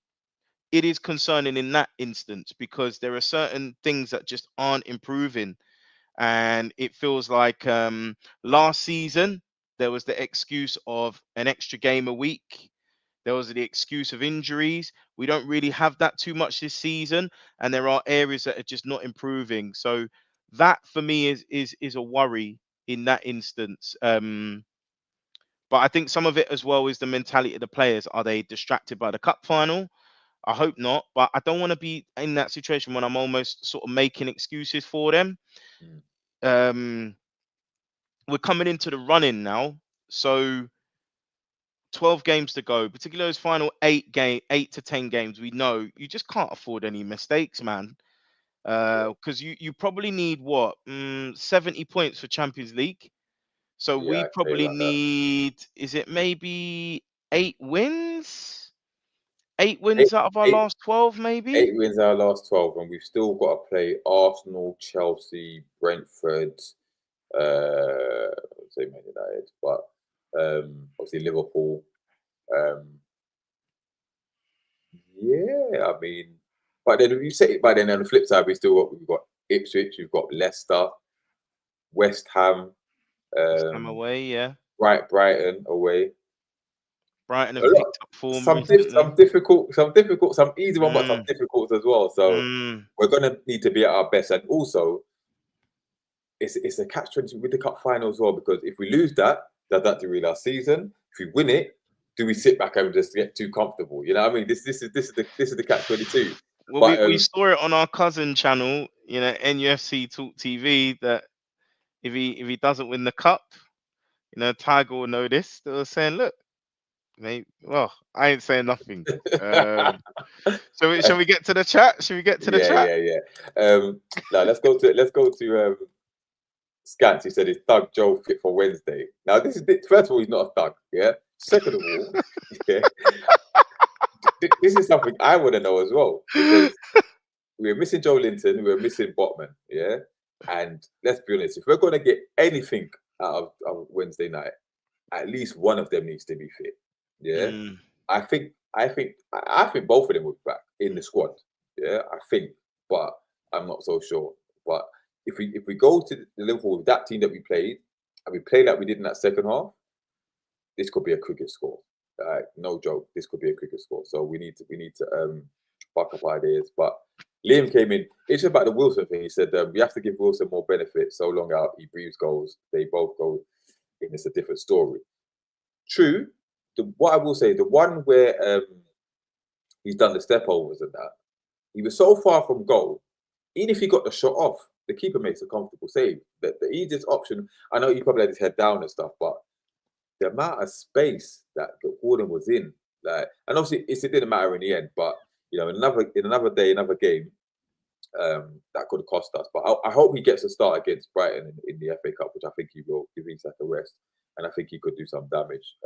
Speaker 2: it is concerning in that instance, because there are certain things that just aren't improving. And it feels like last season, there was the excuse of an extra game a week. There was the excuse of injuries. We don't really have that too much this season, and there are areas that are just not improving. So that for me is a worry in that instance. But I think some of it as well is the mentality of the players. Are they distracted by the cup final? I hope not, but I don't want to be in that situation when I'm almost sort of making excuses for them.
Speaker 1: Mm.
Speaker 2: We're coming into the run-in now, so 12 games to go, particularly those final 8 to 10 games. We know you just can't afford any mistakes, man.
Speaker 1: Yeah,
Speaker 2: Because you probably need what 70 points for Champions League. So
Speaker 1: yeah,
Speaker 2: we
Speaker 1: I'd say
Speaker 2: probably
Speaker 1: around that.
Speaker 2: need, is it maybe 8 wins? Eight
Speaker 1: Eight,
Speaker 2: wins out of our
Speaker 1: eight,
Speaker 2: last 12, maybe?
Speaker 1: 8 wins our last 12, and we've still got to play Arsenal, Chelsea, Brentford, I'd say Man United, but obviously Liverpool. Um, yeah, I mean, but then if you say it, but then on the flip side, we've got Ipswich, we've got Leicester, West Ham,
Speaker 2: West Ham
Speaker 1: um,
Speaker 2: away, yeah.
Speaker 1: Brighton away.
Speaker 2: Brighton
Speaker 1: A
Speaker 2: have
Speaker 1: lot,
Speaker 2: picked up form recently.
Speaker 1: some easy one, but some
Speaker 2: Mm,
Speaker 1: difficult as well. So
Speaker 2: mm.
Speaker 1: we're gonna need to be at our best, and also it's a catch-22 with the cup final as well, because if we lose that, does that derail our season? If we win it, do we sit back and just get too comfortable? You know what I mean? This is the catch-22.
Speaker 2: Well,
Speaker 1: But
Speaker 2: we saw it on our cousin channel, NUFC Talk TV, that if he doesn't win the cup, Tiger will know this. They were saying, look, mate. Well, I ain't saying nothing. Um, shall we get to the chat? Should we get to the
Speaker 1: yeah,
Speaker 2: chat?
Speaker 1: yeah, yeah. Now let's go to Scants. He said, "Is Thug Joe fit for Wednesday?" Now this is first of all, he's not a thug. Yeah. Second of all, yeah, this is something I want to know as well, because we were missing Joelinton, we were missing Botman, yeah. And let's be honest, if we're going to get anything out of Wednesday night, at least one of them needs to be fit. Yeah,
Speaker 2: Mm,
Speaker 1: I think both of them will be back in the squad. Yeah, I think, but I'm not so sure. But if we go to the Liverpool with that team that we played, and we play like we did in that second half, this could be a cricket score. No joke, this could be a cricket score. So we need to buck up ideas. But Liam came in. It's just about the Wilson thing. He said we have to give Wilson more benefit. So long out, he breathes goals. They both go in. It's a different story. true. What I will say, the one where he's done the step overs and that, he was so far from goal. Even if he got the shot off, the keeper makes a comfortable save. The easiest option, I know he probably had his head down and stuff, but the amount of space that Gordon was in, like, and obviously it didn't matter in the end. But in another day, another game, that could have cost us. But I hope he gets a start against Brighton in the FA Cup, which I think he will. Give Isak a rest, and I think he could do some damage.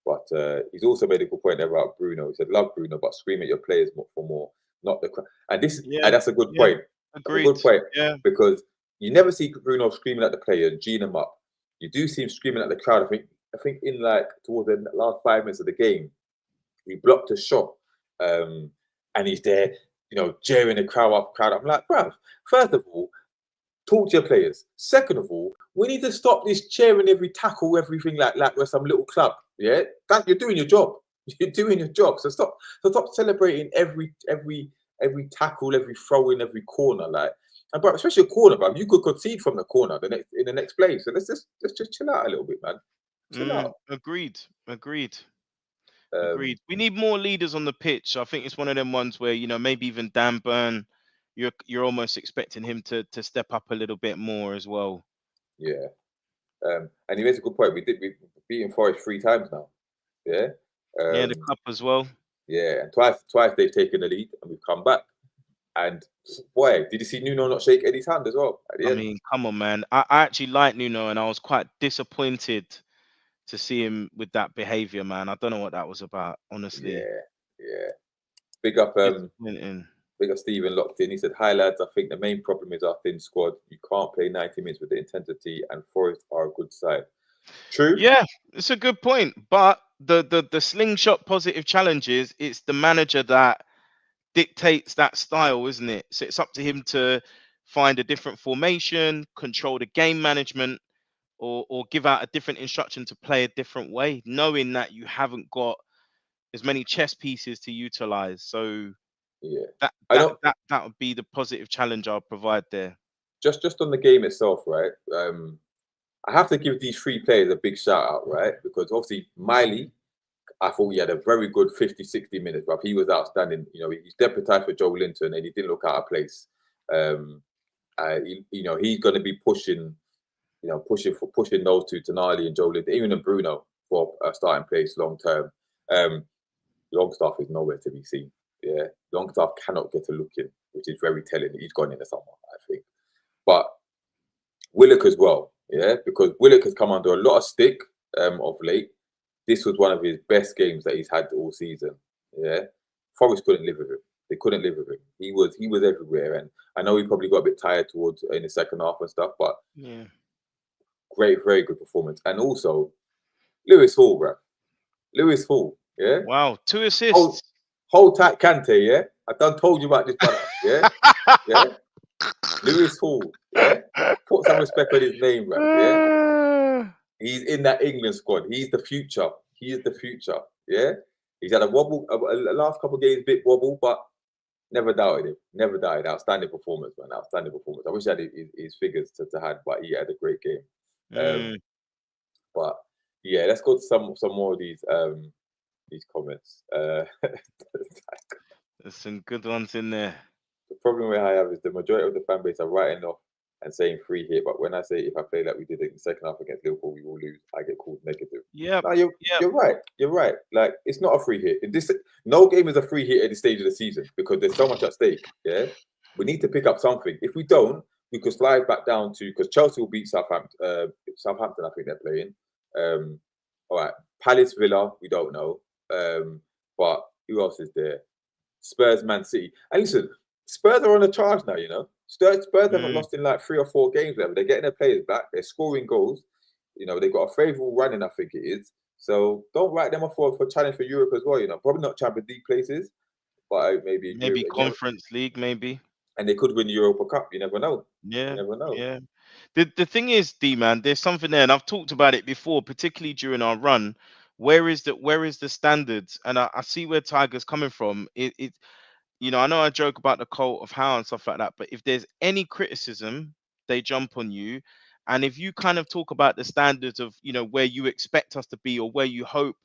Speaker 1: But he's also made a good point there about Bruno. He said, "Love Bruno, but scream at your players for more, not the." And
Speaker 2: Yeah,
Speaker 1: that's a good
Speaker 2: yeah,
Speaker 1: point. That's a
Speaker 2: agreed.
Speaker 1: good point
Speaker 2: Yeah,
Speaker 1: because you never see Bruno screaming at the players, G'ing them up. You do see him screaming at the crowd. I think in like towards the last 5 minutes of the game, he blocked a shot, and he's there, jeering the crowd up. I'm like, bruv, first of all, talk to your players. Second of all, we need to stop this cheering every tackle, everything like we're some little club. Yeah, that you're doing your job. You're doing your job. So stop celebrating every tackle, every throw in, every corner. Like, and but especially a corner, bro. You could concede from the corner in the next play. So let's just chill out a little bit, man. Chill out.
Speaker 2: agreed, agreed,
Speaker 1: Um,
Speaker 2: agreed. We need more leaders on the pitch. I think it's one of them ones where maybe even Dan Burn, you're almost expecting him to step up a little bit more as well.
Speaker 1: yeah. And he makes a good point. We've beaten Forest 3 times now. Yeah.
Speaker 2: Yeah, the
Speaker 1: Um,
Speaker 2: cup as well.
Speaker 1: yeah, and twice they've taken the lead and we've come back. And boy, did you see Nuno not shake Eddie's hand as well at the
Speaker 2: I
Speaker 1: end?
Speaker 2: mean, come on, man. I actually like Nuno, and I was quite disappointed to see him with that behavior, man. I don't know what that was about, honestly.
Speaker 1: Yeah, yeah. Big up,
Speaker 2: Disappointing.
Speaker 1: big up Stephen locked in. He said, "Hi lads, I think the main problem is our thin squad. You can't play 90 minutes with the intensity, and Forest are a good side." True.
Speaker 2: Yeah, it's a good point. But the slingshot positive challenges, it's the manager that dictates that style, isn't it? So it's up to him to find a different formation, control the game management, or give out a different instruction to play a different way, knowing that you haven't got as many chess pieces to utilize. So
Speaker 1: Yeah,
Speaker 2: that
Speaker 1: I
Speaker 2: that
Speaker 1: know.
Speaker 2: that that would be the positive challenge I'll provide there.
Speaker 1: Just on the game itself, right? I have to give these 3 players a big shout out, right? Because obviously Miley, I thought he had a very good 50, 60 minutes, but he was outstanding. He's deputised for Joelinton and he didn't look out of place. Um, he's going to be pushing those two, Tonali and Joelinton, even and Bruno for a starting place long term. Um, Longstaff is nowhere to be seen. Yeah, Longstaff cannot get a look in, which is very telling. He's gone in the summer, I think. But Willock as well, yeah, because Willock has come under a lot of stick of late. This was one of his best games that he's had all season. Yeah, Forest couldn't live with him. They couldn't live with him. He was everywhere, and I know he probably got a bit tired towards in the second half and stuff. But
Speaker 2: Yeah.
Speaker 1: great, very good performance, and also Lewis Hall, bro. Lewis Hall, yeah.
Speaker 2: Wow, 2
Speaker 1: Hold,
Speaker 2: assists.
Speaker 1: hold tight, Kante, yeah. I done told you about this brother, yeah, yeah. Lewis Hall, yeah. Put some respect on his name, bro, yeah. He's in that England squad. He's the future. He is the future. Yeah. He's had a wobble, a last couple of games, bit wobble, but never doubted him. Never doubted. Outstanding performance, man. Outstanding performance. I wish I had his figures to hand, but he had a great game.
Speaker 2: Mm,
Speaker 1: But yeah, let's go to some more of these comments.
Speaker 2: there's some good ones in there.
Speaker 1: The problem I have is the majority of the fan base are writing off and saying free hit. But when I say if I play like we did in the second half against Liverpool, we will lose, I get called negative.
Speaker 2: Yep.
Speaker 1: No, you're
Speaker 2: Yep.
Speaker 1: you're right. You're right. Like it's not a free hit. No game is a free hit at this stage of the season because there's so much at stake. Yeah, we need to pick up something. If we don't, we could slide back down to because Chelsea will beat Southampton. Southampton, I think they're playing. All right, Palace, Villa, we don't know. But who else is there? Spurs, Man City. And listen, Spurs are on a charge now, Spurs haven't
Speaker 2: Mm,
Speaker 1: lost in like 3 or 4 games. They're getting their players back. They're scoring goals. They've got a favourable running, I think it is. So don't write them off for challenge for Europe as well. Probably not Champions League places, but maybe
Speaker 2: maybe Conference League, maybe.
Speaker 1: and they could win the Europa Cup. You never know. You
Speaker 2: Yeah.
Speaker 1: never know.
Speaker 2: Yeah. The thing is, D man, there's something there, and I've talked about it before, particularly during our run. Where is the standards? And I see where Tiger's coming from. I know I joke about the cult of Howe and stuff like that, but if there's any criticism, they jump on you. And if you kind of talk about the standards of, where you expect us to be or where you hope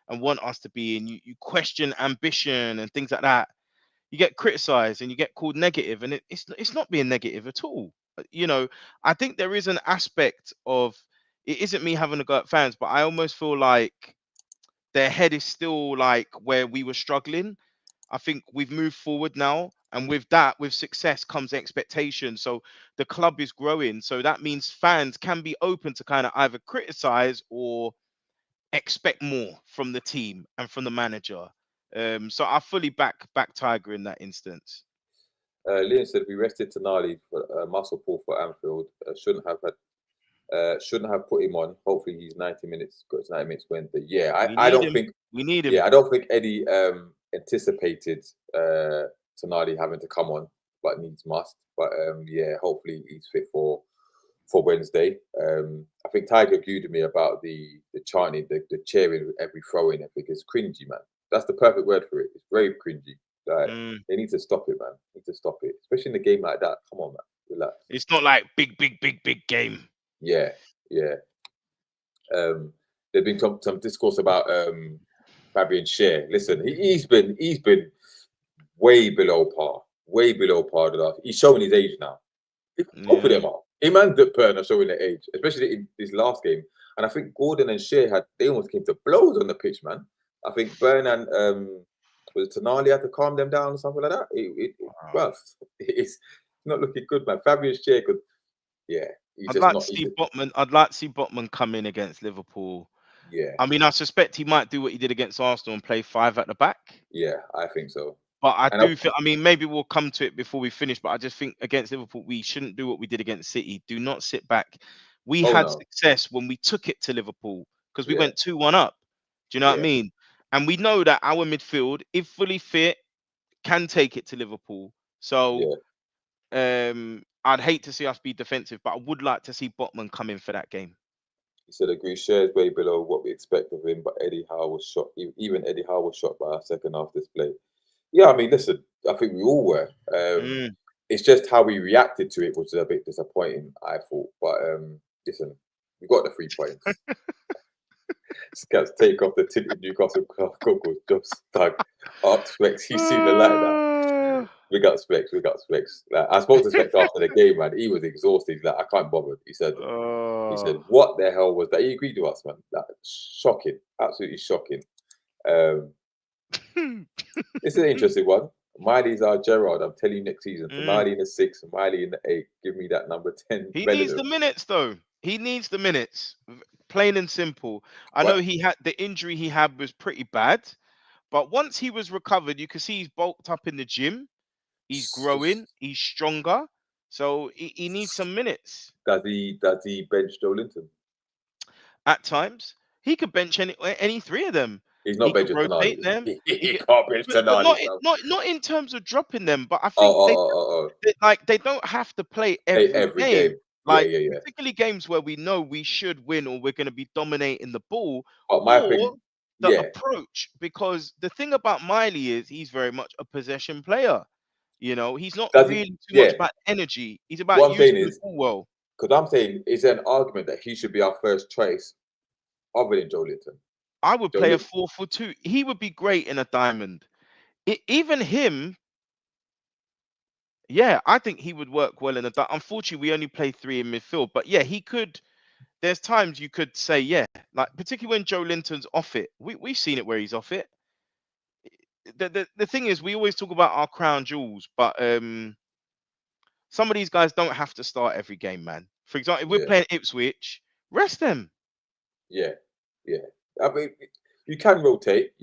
Speaker 2: and want us to be, and you question ambition and things like that, you get criticized and you get called negative, and it's not being negative at all. I think there is an aspect of, it isn't me having a go at fans, but I almost feel like their head is still like where we were struggling. I think we've moved forward now, and with that, with success comes expectation. So the club is growing, so that means fans can be open to kind of either criticize or expect more from the team and from the manager. So I fully back Tiger in that instance.
Speaker 1: Liam said we rested Tonali for muscle pull for Anfield. Shouldn't have put him on. Hopefully he's 90 minutes. Got his 90 minutes Wednesday. Yeah,
Speaker 2: We
Speaker 1: I
Speaker 2: need
Speaker 1: don't
Speaker 2: him.
Speaker 1: think.
Speaker 2: We need him.
Speaker 1: Yeah, I don't think Eddie anticipated Tonali having to come on, but needs must. But yeah, hopefully he's fit for Wednesday. I think Tiger agreed with me about the chanting, the cheering with every throw in. I think it's cringy, man. That's the perfect word for it. It's very cringy. Like they need to stop it, man. They need to stop it, especially in a game like that. Come on, man. Relax.
Speaker 2: It's not like big game.
Speaker 1: Yeah, yeah. There's been some discourse about Fabian Schär. Listen, he's been way below par, the last. He's showing his age now. Both of them are. Him and Dupin are showing their age, especially in this last game. And I think Gordon and Schär they almost came to blows on the pitch, man. I think Burn and was Tonali had to calm them down or something like that. Bruv, it's not looking good, man. Fabian Schär could, yeah.
Speaker 2: I'd like to see Botman come in against Liverpool.
Speaker 1: Yeah.
Speaker 2: I mean, I suspect he might do what he did against Arsenal and play 5 at the back.
Speaker 1: Yeah, I think so.
Speaker 2: But I do feel, I mean, maybe we'll come to it before we finish, but I just think against Liverpool, we shouldn't do what we did against City. Do not sit back. We had success when we took it to Liverpool because we went 2-1 up. Do you know what I mean? And we know that our midfield, if fully fit, can take it to Liverpool. So I'd hate to see us be defensive, but I would like to see Botman come in for that game.
Speaker 1: He said, agree, Schär way below what we expect of him, but Eddie Howe was shocked. Even Eddie Howe was shocked by our second half display. Yeah, I mean, listen, I think we all were. It's just how we reacted to it was a bit disappointing, I thought. But listen, we got the 3 points. Scats take off the tinted Newcastle goggles, just stuck up Specs. You see the light now. We got Specs. Like, I spoke to Specs after the game, man. He was exhausted. He's like, I can't bother. He said, what the hell was that? He agreed to us, man. Like, shocking. Absolutely shocking. This is an interesting one. Miley's our Gerard. I'm telling you next season. Tonali in the 6, Miley in the 8. Give me that number 10.
Speaker 2: He needs the minutes, though. He needs the minutes. Plain and simple. I know he had the injury he had was pretty bad, but once he was recovered, you can see he's bulked up in the gym. He's growing. He's stronger. So he needs some minutes.
Speaker 1: Does he bench Joelinton?
Speaker 2: At times, he could bench any 3 of them.
Speaker 1: He's not benching
Speaker 2: rotate them.
Speaker 1: He can't bench Tonali.
Speaker 2: Not in terms of dropping them, but I think they don't have to play every game. Like particularly games where we know we should win or we're going to be dominating the ball, approach. Because the thing about Miley is he's very much a possession player. You know, he's not really too much about energy. He's about using the ball well.
Speaker 1: Because I'm saying, is there an argument that he should be our first choice other than Joelinton?
Speaker 2: I would play a 4-4-2. He would be great in a diamond. Even him, I think he would work well in a diamond. Unfortunately, we only play 3 in midfield. But yeah, he could. There's times you could say, like particularly when Joelinton's off it. We've seen it where he's off it. The thing is, we always talk about our crown jewels, but some of these guys don't have to start every game, man. For example, if we're playing Ipswich, rest them.
Speaker 1: Yeah. I mean, you can rotate.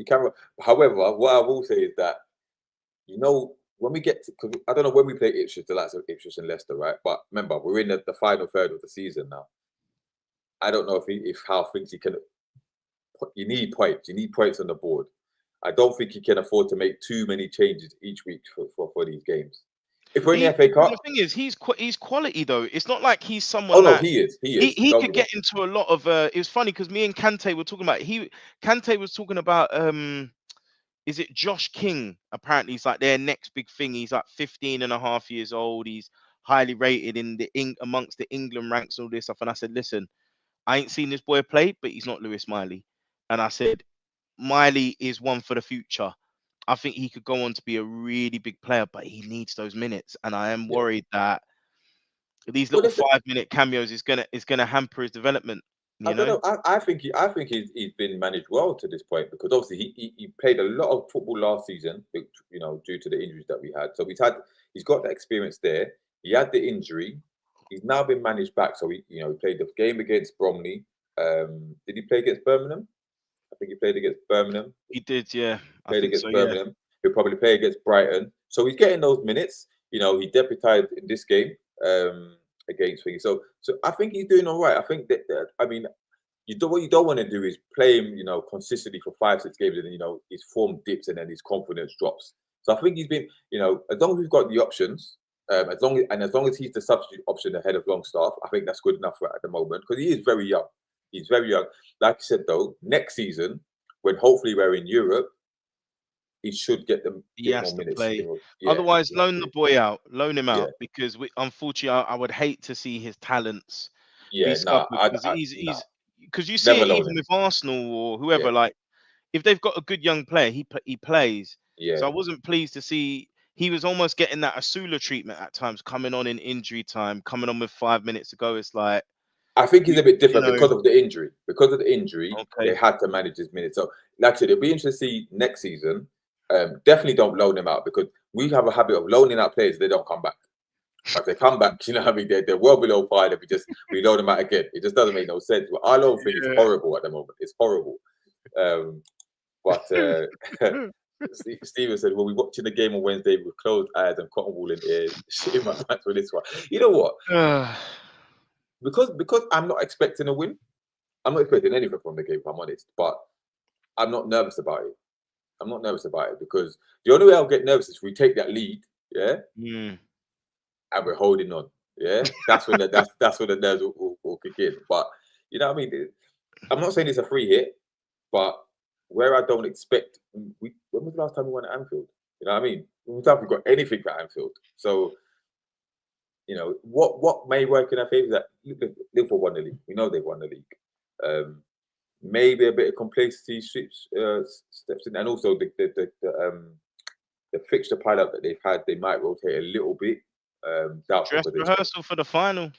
Speaker 1: However, what I will say is that, when we get to, because I don't know when we play Ipswich, the likes of Ipswich and Leicester, right? But remember, we're in the final third of the season now. I don't know if Howe thinks he can. You need points. You need points on the board. I don't think he can afford to make too many changes each week for these games. If we're in the FA Cup,
Speaker 2: the thing is, he's quality though. It's not like he's someone.
Speaker 1: Oh no, he is.
Speaker 2: He could get into a lot of. It was funny because me and Kante were talking about. Kante was talking about. Is it Josh King? Apparently, he's like their next big thing. He's like 15 and a half years old. He's highly rated in the amongst the England ranks and all this stuff. And I said, listen, I ain't seen this boy play, but he's not Lewis Miley. And I said, Miley is one for the future. I think he could go on to be a really big player, but he needs those minutes. And I am
Speaker 1: Yeah.
Speaker 2: worried that these
Speaker 1: Well,
Speaker 2: little 5-minute cameos is gonna hamper his development.
Speaker 1: I
Speaker 2: You
Speaker 1: don't
Speaker 2: know,
Speaker 1: know. I think he's been managed well to this point because obviously he played a lot of football last season, due to the injuries that we had. So he's got the experience there. He had the injury. He's now been managed back. So he played the game against Bromley. Did he play against Birmingham? I think he played against Birmingham.
Speaker 2: he did. Yeah, I
Speaker 1: Played
Speaker 2: think so.
Speaker 1: against
Speaker 2: Yeah,
Speaker 1: Birmingham. He'll probably play against Brighton. So he's getting those minutes. He deputized in this game against Thingy. So I think he's doing all right. I think I mean, what you don't want to do is play him, consistently for 5, 6 games, and then his form dips and then his confidence drops. So I think he's been, as long as we've got the options, as long as he's the substitute option ahead of Longstaff, I think that's good enough at the moment because he is very young. He's very young. Like I said though, next season, when hopefully we're in Europe, he should get
Speaker 2: he has
Speaker 1: more
Speaker 2: to
Speaker 1: minutes.
Speaker 2: play.
Speaker 1: Yeah,
Speaker 2: Otherwise, loan the
Speaker 1: exactly.
Speaker 2: boy out, loan him
Speaker 1: Yeah,
Speaker 2: out, because unfortunately, I would hate to see his talents be
Speaker 1: yeah. Nah,
Speaker 2: scuppered because
Speaker 1: nah.
Speaker 2: he's because you see
Speaker 1: Never
Speaker 2: it
Speaker 1: loan
Speaker 2: even
Speaker 1: him.
Speaker 2: with Arsenal or
Speaker 1: Yeah,
Speaker 2: whoever. Like, if they've got a good young player, he plays.
Speaker 1: yeah.
Speaker 2: So I wasn't pleased to see he was almost getting that Asula treatment at times, coming on in injury time, coming on with 5 minutes to go. It's like
Speaker 1: I think he's
Speaker 2: you
Speaker 1: a bit
Speaker 2: you
Speaker 1: different
Speaker 2: know,
Speaker 1: because of the injury. Because of the injury, they
Speaker 2: okay,
Speaker 1: had to manage his minutes. So, like I said, it'll be interesting to see next season. Definitely don't loan him out because we have a habit of loaning out players. They don't come back. If they come back, you know what I mean? They're well below par. And we loan them out again. It just doesn't make no sense. But our loan thing is
Speaker 2: yeah.
Speaker 1: horrible at the moment. It's horrible. But Steven said, "Well, we watching the game on Wednesday with closed eyes and cotton wool in ears. Shitting my pants for this one." You know what? Because I'm not expecting a win. I'm not expecting anything from the game, if I'm honest. But I'm not nervous about it. I'm not nervous about it because the only way I'll get nervous is if we take that lead, yeah,
Speaker 2: Mm.
Speaker 1: and we're holding on, yeah. That's when the nerves will kick in. But you know what I mean? I'm not saying it's a free hit, but where I don't expect, when was the last time we won at Anfield? You know what I mean? When have we got anything at Anfield? So what may work in our favour is that Liverpool won the league. We know they've won the league. Maybe a bit of complacency steps in, and also the fixture pile up that they've had, they might rotate a little bit. Doubtful
Speaker 2: Dress
Speaker 1: for this one.
Speaker 2: rehearsal for the final.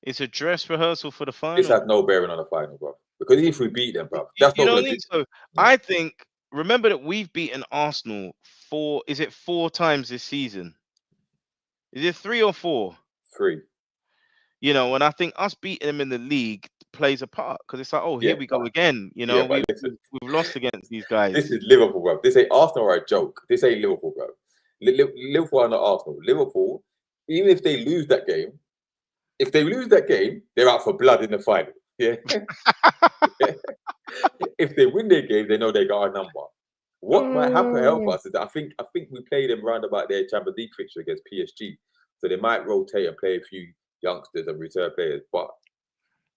Speaker 2: It's a dress rehearsal for the
Speaker 1: This
Speaker 2: final.
Speaker 1: has no bearing on the final, bro. Because if we beat them, bro,
Speaker 2: You,
Speaker 1: that's
Speaker 2: you
Speaker 1: not
Speaker 2: don't
Speaker 1: going to
Speaker 2: think
Speaker 1: do.
Speaker 2: so?
Speaker 1: No.
Speaker 2: I think, remember that we've beaten Arsenal four times this season? Is it 3 or 4?
Speaker 1: 3.
Speaker 2: And I think us beating them in the league plays a part because it's like, oh, here
Speaker 1: Yeah,
Speaker 2: we
Speaker 1: but
Speaker 2: go again.
Speaker 1: but listen,
Speaker 2: We've lost against these
Speaker 1: this
Speaker 2: guys.
Speaker 1: is Liverpool, bro. This ain't Arsenal or a joke. This ain't Liverpool, bro. Liverpool are not Arsenal. Liverpool, even if they lose that game, they're out for blood in the final. Yeah. If they win their game, they know they got our number. What might help us is that I think we play them round about their Champions League fixture against PSG, so they might rotate and play a few youngsters and reserve players. But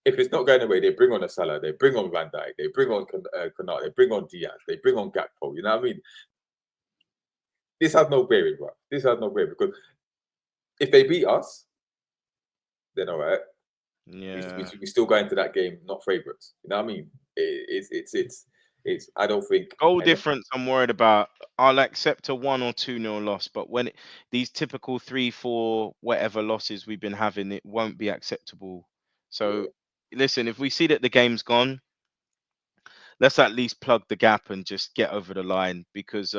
Speaker 1: if it's not going away, they bring on a Salah, they bring on Van Dijk, they bring on Konate, they bring on Diaz, they bring on Gakpo. You know what I mean? This has no bearing, bro. This has no bearing because if they beat us, then all right.
Speaker 2: Yeah.
Speaker 1: We still go into that game not favourites. You know what I mean? It's. I don't think.
Speaker 2: Goal difference, I'm worried about. I'll accept a 1 or 2-0 loss, but these typical 3-4 whatever losses we've been having, it won't be acceptable. So, listen, if we see that the game's gone, let's at least plug the gap and just get over the line because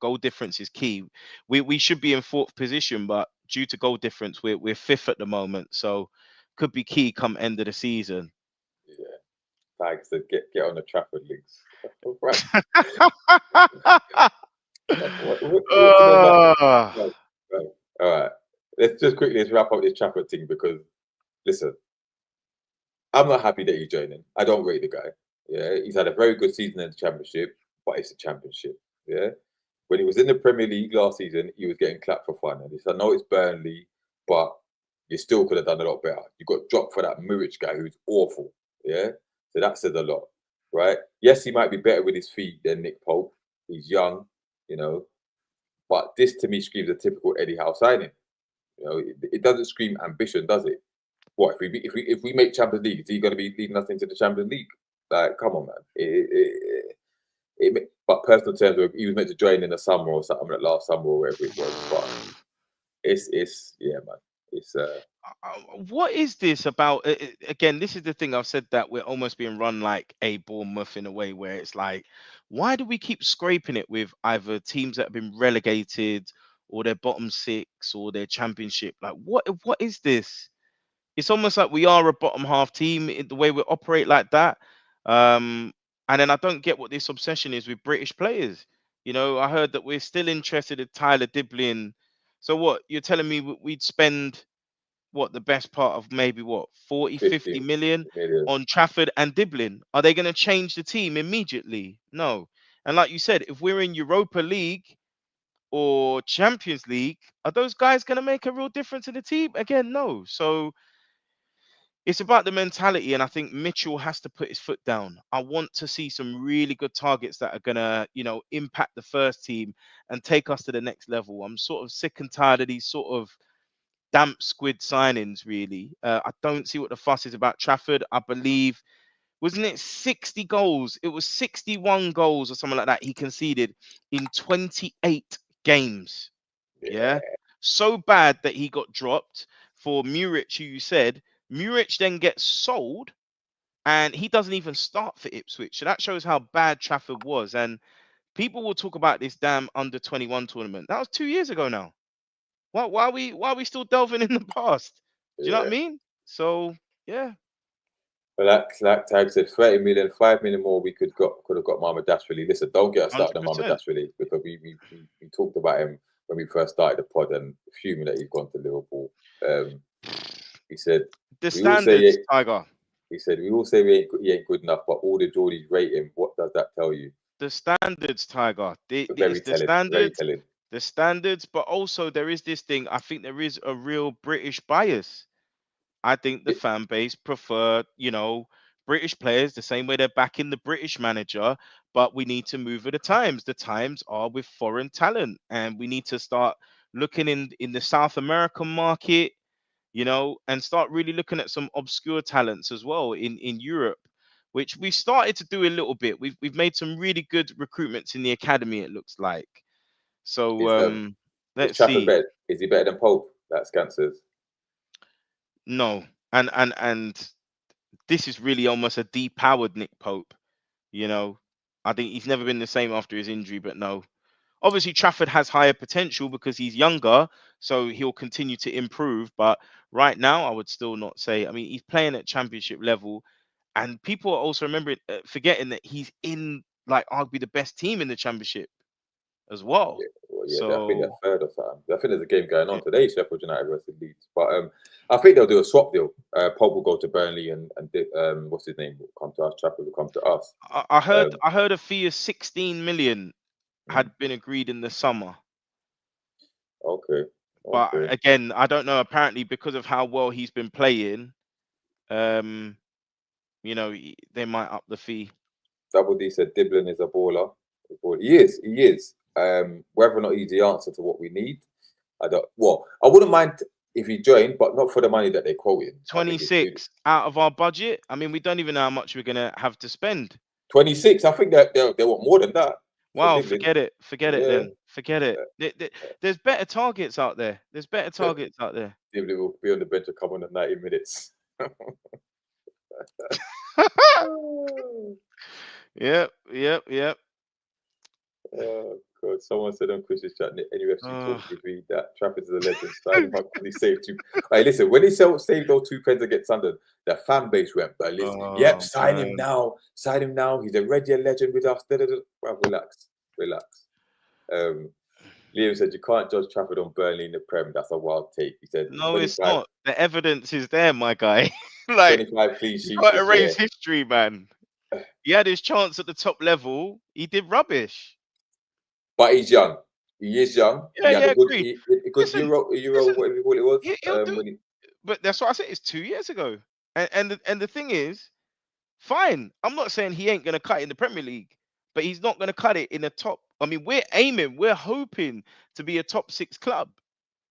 Speaker 2: goal difference is key. We should be in 4th position, but due to goal difference, we're 5th at the moment. So, could be key come end of the season.
Speaker 1: Yeah, thanks to get on the Trafford links. Right. What to know about?
Speaker 2: Ah.
Speaker 1: Right. All right. Let's wrap up this Trafford thing because listen, I'm not happy that he's joining. I don't rate the guy. Yeah, he's had a very good season in the Championship, but it's a Championship. Yeah, when he was in the Premier League last season, he was getting clapped for fun. And I know it's Burnley, but you still could have done a lot better. You got dropped for that Muric guy who's awful. Yeah, so that says a lot, right? Yes, he might be better with his feet than Nick Pope. He's young, but this to me screams a typical Eddie Howe signing. You know, it doesn't scream ambition, does it? What if we make Champions League? Is he going to be leading us into the Champions League? Like, come on, man. But personal terms, he was meant to join in the summer or something, like last summer or whatever it was. But it's yeah, man. It's
Speaker 2: What is this about? Again, this is the thing. I've said that we're almost being run like a Bournemouth in a way where it's like, why do we keep scraping it with either teams that have been relegated or their bottom six or their championship? Like, what is this? It's almost like we are a bottom half team in the way we operate like that. Um, and then I don't get what this obsession is with British players. You know, I heard that we're still interested in Tyler Diblin. So what? You're telling me we'd spend what the best part of maybe what 40, 50
Speaker 1: 50
Speaker 2: million
Speaker 1: million.
Speaker 2: on Trafford and Diblin? Are they going to change the team immediately? No. And like you said, if we're in Europa League or Champions League, are those guys going to make a real difference in the team? Again, no. So it's about the mentality, and I think Mitchell has to put his foot down. I want to see some really good targets that are gonna, impact the first team and take us to the next level. I'm sort of sick and tired of these sort of damp squid signings, really. I don't see what the fuss is about Trafford. I believe, wasn't it 60 goals? It was 61 goals or something like that he conceded in 28 games. Yeah.
Speaker 1: Yeah,
Speaker 2: So bad that he got dropped for Muric, who you said. Muric then gets sold and he doesn't even start for Ipswich. So that shows how bad Trafford was. And people will talk about this damn under 21 tournament. That was 2 years ago now. Why are we still delving in the past? Do you know what I
Speaker 1: yeah.
Speaker 2: mean? So yeah,
Speaker 1: But like Tag said, 30 million, 5 million more we could have got Mama Dashvili. Listen, don't get us started on Mama
Speaker 2: 100%.
Speaker 1: Dashvili because we talked about him when we first started the pod and fuming that he's gone to Liverpool. Um, he said
Speaker 2: The
Speaker 1: we all say
Speaker 2: standards, Tiger.
Speaker 1: he said we all say he ain't good enough, but all the Geordies rate him. What does that tell you?
Speaker 2: The standards, Tiger. It's
Speaker 1: Very
Speaker 2: the
Speaker 1: telling, very
Speaker 2: standards,
Speaker 1: telling.
Speaker 2: but also there is this thing. I think there is a real British bias. I think the
Speaker 1: It,
Speaker 2: fan base prefer, British players the same way they're backing the British manager, but we need to move with the times. The times are with foreign talent, and we need to start looking in the South American market, and start really looking at some obscure talents as well in Europe, which we started to do a little bit. We've made some really good recruitments in the academy, it looks like. So
Speaker 1: is is
Speaker 2: let's
Speaker 1: Trafford
Speaker 2: see.
Speaker 1: better? Is he better than Pope? That Scansers.
Speaker 2: No, and this is really almost a depowered Nick Pope. You know, I think he's never been the same after his injury, but no. Obviously, Trafford has higher potential because he's younger, so he'll continue to improve. But right now, I would still not say. I mean, he's playing at championship level, and people are also remembering, forgetting that he's in like arguably the best team in the championship as well.
Speaker 1: Yeah, well, yeah, I think they're
Speaker 2: So
Speaker 1: third or something. I think there's a game going
Speaker 2: yeah,
Speaker 1: on today, Sheffield United versus Leeds. But I think they'll do a swap deal. Pope will go to Burnley and what's his name will come to us. Trafford will come to us.
Speaker 2: I heard
Speaker 1: Um,
Speaker 2: I heard a fee of 16 million
Speaker 1: mm,
Speaker 2: had been agreed in the summer.
Speaker 1: okay,
Speaker 2: But
Speaker 1: okay.
Speaker 2: again, I don't know. Apparently, because of how well he's been playing, um, they might up the fee.
Speaker 1: Double D said Diblin is a baller. He is. He is. Whether or not he's the answer to what we need, I don't. Well, I wouldn't mind if he joined, but not for the money that they're quoting. I think it's too
Speaker 2: 26 out of our budget. I mean, we don't even know how much we're gonna have to spend.
Speaker 1: 26. I think that they want more than that for
Speaker 2: Wow,
Speaker 1: Diblin.
Speaker 2: forget it. Forget it
Speaker 1: Yeah,
Speaker 2: then. Forget it. There's better targets out there. There's better
Speaker 1: uh,
Speaker 2: targets out there.
Speaker 1: Diblin will be on the bench and come on in 90 minutes.
Speaker 2: Yep, yep, yep.
Speaker 1: God, someone said on Chris's chat, NUFC
Speaker 2: Uh,
Speaker 1: talk with me that Trafford is a legend. Sign him up because he saved two. Hey, listen, when he saved those two pens against Sunderland, the fan base went ballistic. Yep,
Speaker 2: oh
Speaker 1: sign him
Speaker 2: man.
Speaker 1: now. Sign him now. He's a Red Year legend with us. Da, da, da. Well, relax, relax. Um, Liam said you can't judge Trafford on Burnley in the Prem. That's a wild take. He said
Speaker 2: No, it's
Speaker 1: 25,
Speaker 2: not. The evidence is there, my guy. Like
Speaker 1: 25 clean
Speaker 2: you
Speaker 1: sheets
Speaker 2: can't
Speaker 1: this year.
Speaker 2: erase history, man. He had his chance at the top level. He did rubbish.
Speaker 1: But he's young. He is young.
Speaker 2: Yeah,
Speaker 1: He had
Speaker 2: yeah,
Speaker 1: a good,
Speaker 2: agreed.
Speaker 1: a good
Speaker 2: Listen,
Speaker 1: Euro,
Speaker 2: listen.
Speaker 1: whatever you call it was.
Speaker 2: He'll do.
Speaker 1: When he,
Speaker 2: But that's what I said. It's 2 years ago. And the thing is, fine. I'm not saying he ain't gonna cut it in the Premier League, but he's not gonna cut it in the top. I mean, we're hoping to be a top six club.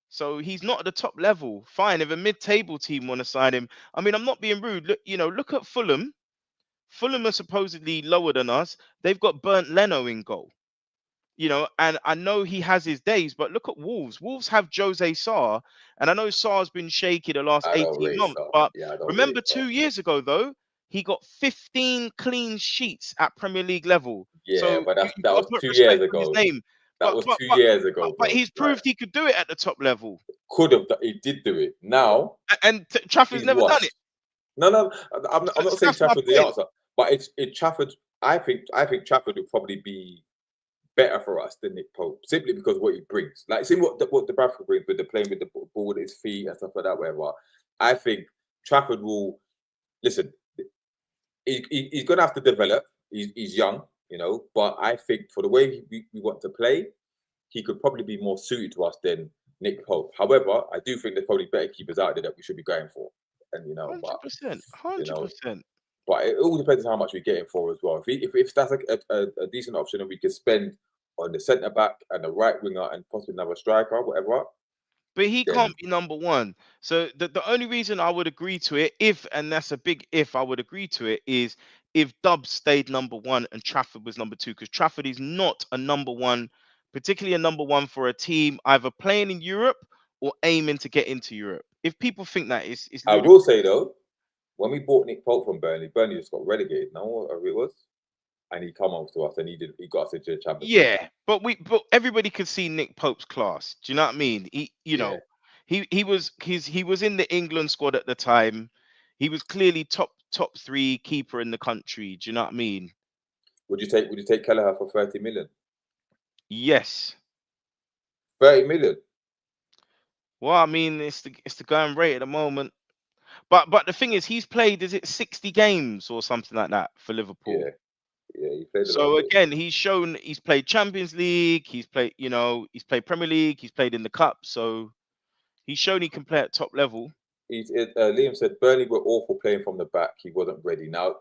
Speaker 2: So he's not at the top level. Fine, if a mid-table team want to sign him, I mean, I'm not being rude. Look, look at Fulham. Fulham are supposedly lower than us. They've got Burnt Leno in goal. And I know he has his days, but look at Wolves. Wolves have Jose Sarr, and I know Sarr's been shaky the last
Speaker 1: I don't
Speaker 2: 18
Speaker 1: rate
Speaker 2: months,
Speaker 1: Salah.
Speaker 2: but
Speaker 1: Yeah, I don't
Speaker 2: remember
Speaker 1: rate Salah.
Speaker 2: 2 years ago, though, he got 15 clean sheets at Premier League level.
Speaker 1: Yeah,
Speaker 2: So
Speaker 1: but
Speaker 2: you've
Speaker 1: that
Speaker 2: got to
Speaker 1: was
Speaker 2: put
Speaker 1: 2 years
Speaker 2: respect on his
Speaker 1: ago.
Speaker 2: name.
Speaker 1: That
Speaker 2: But
Speaker 1: was
Speaker 2: but
Speaker 1: 2 years
Speaker 2: but,
Speaker 1: ago,
Speaker 2: but
Speaker 1: bro.
Speaker 2: he's
Speaker 1: Like,
Speaker 2: proved he could do it at the top level.
Speaker 1: could have. He did do it. Now
Speaker 2: And Trafford's
Speaker 1: he's
Speaker 2: never done it.
Speaker 1: washed. No. I'm not
Speaker 2: So
Speaker 1: saying
Speaker 2: that's my
Speaker 1: Trafford's the
Speaker 2: point.
Speaker 1: answer, but it's Trafford. I think Trafford would probably be better for us than Nick Pope, simply because of what he brings. Like, see what the Bradford brings with the playing with the ball with his feet and stuff like that. Whatever. I think Trafford will listen. He's going to have to develop. He's young, but I think for the way we want to play, he could probably be more suited to us than Nick Pope. However, I do think there's probably better keepers out there that we should be going for. And
Speaker 2: 100%.
Speaker 1: you know,
Speaker 2: 100%.
Speaker 1: but it all depends on how much we get him for as well. If that's a decent option and we can spend on the centre back and the right winger and possibly another striker, whatever,
Speaker 2: But he
Speaker 1: then
Speaker 2: can't be number one. So the only reason I would agree to it, and that's a big if I would agree to it, is if Dubs stayed number one and Trafford was number two, because Trafford is not a number one, particularly a number one for a team either playing in Europe or aiming to get into Europe. If people think that, it's
Speaker 1: I will
Speaker 2: ludicrous.
Speaker 1: say though, when we bought Nick Pope from Burnley just got relegated. Now whatever it was, and he come over to us and he got us into the Champions League.
Speaker 2: Yeah, but everybody could see Nick Pope's class. Do you know what I mean?
Speaker 1: Yeah.
Speaker 2: He was in the England squad at the time. He was clearly top three keeper in the country. Do you know what I mean?
Speaker 1: Would you take Kelleher for 30 million?
Speaker 2: Yes.
Speaker 1: 30 million?
Speaker 2: Well, I mean, it's the going rate at the moment. But the thing is, he's played, is it 60 games or something like that for Liverpool?
Speaker 1: Yeah. Yeah, he played a lot of
Speaker 2: So
Speaker 1: games.
Speaker 2: again, he's played Champions League, he's played Premier League, he's played in the cup. So he's shown he can play at top level.
Speaker 1: Liam said Burnley were awful playing from the back. He wasn't ready. Now,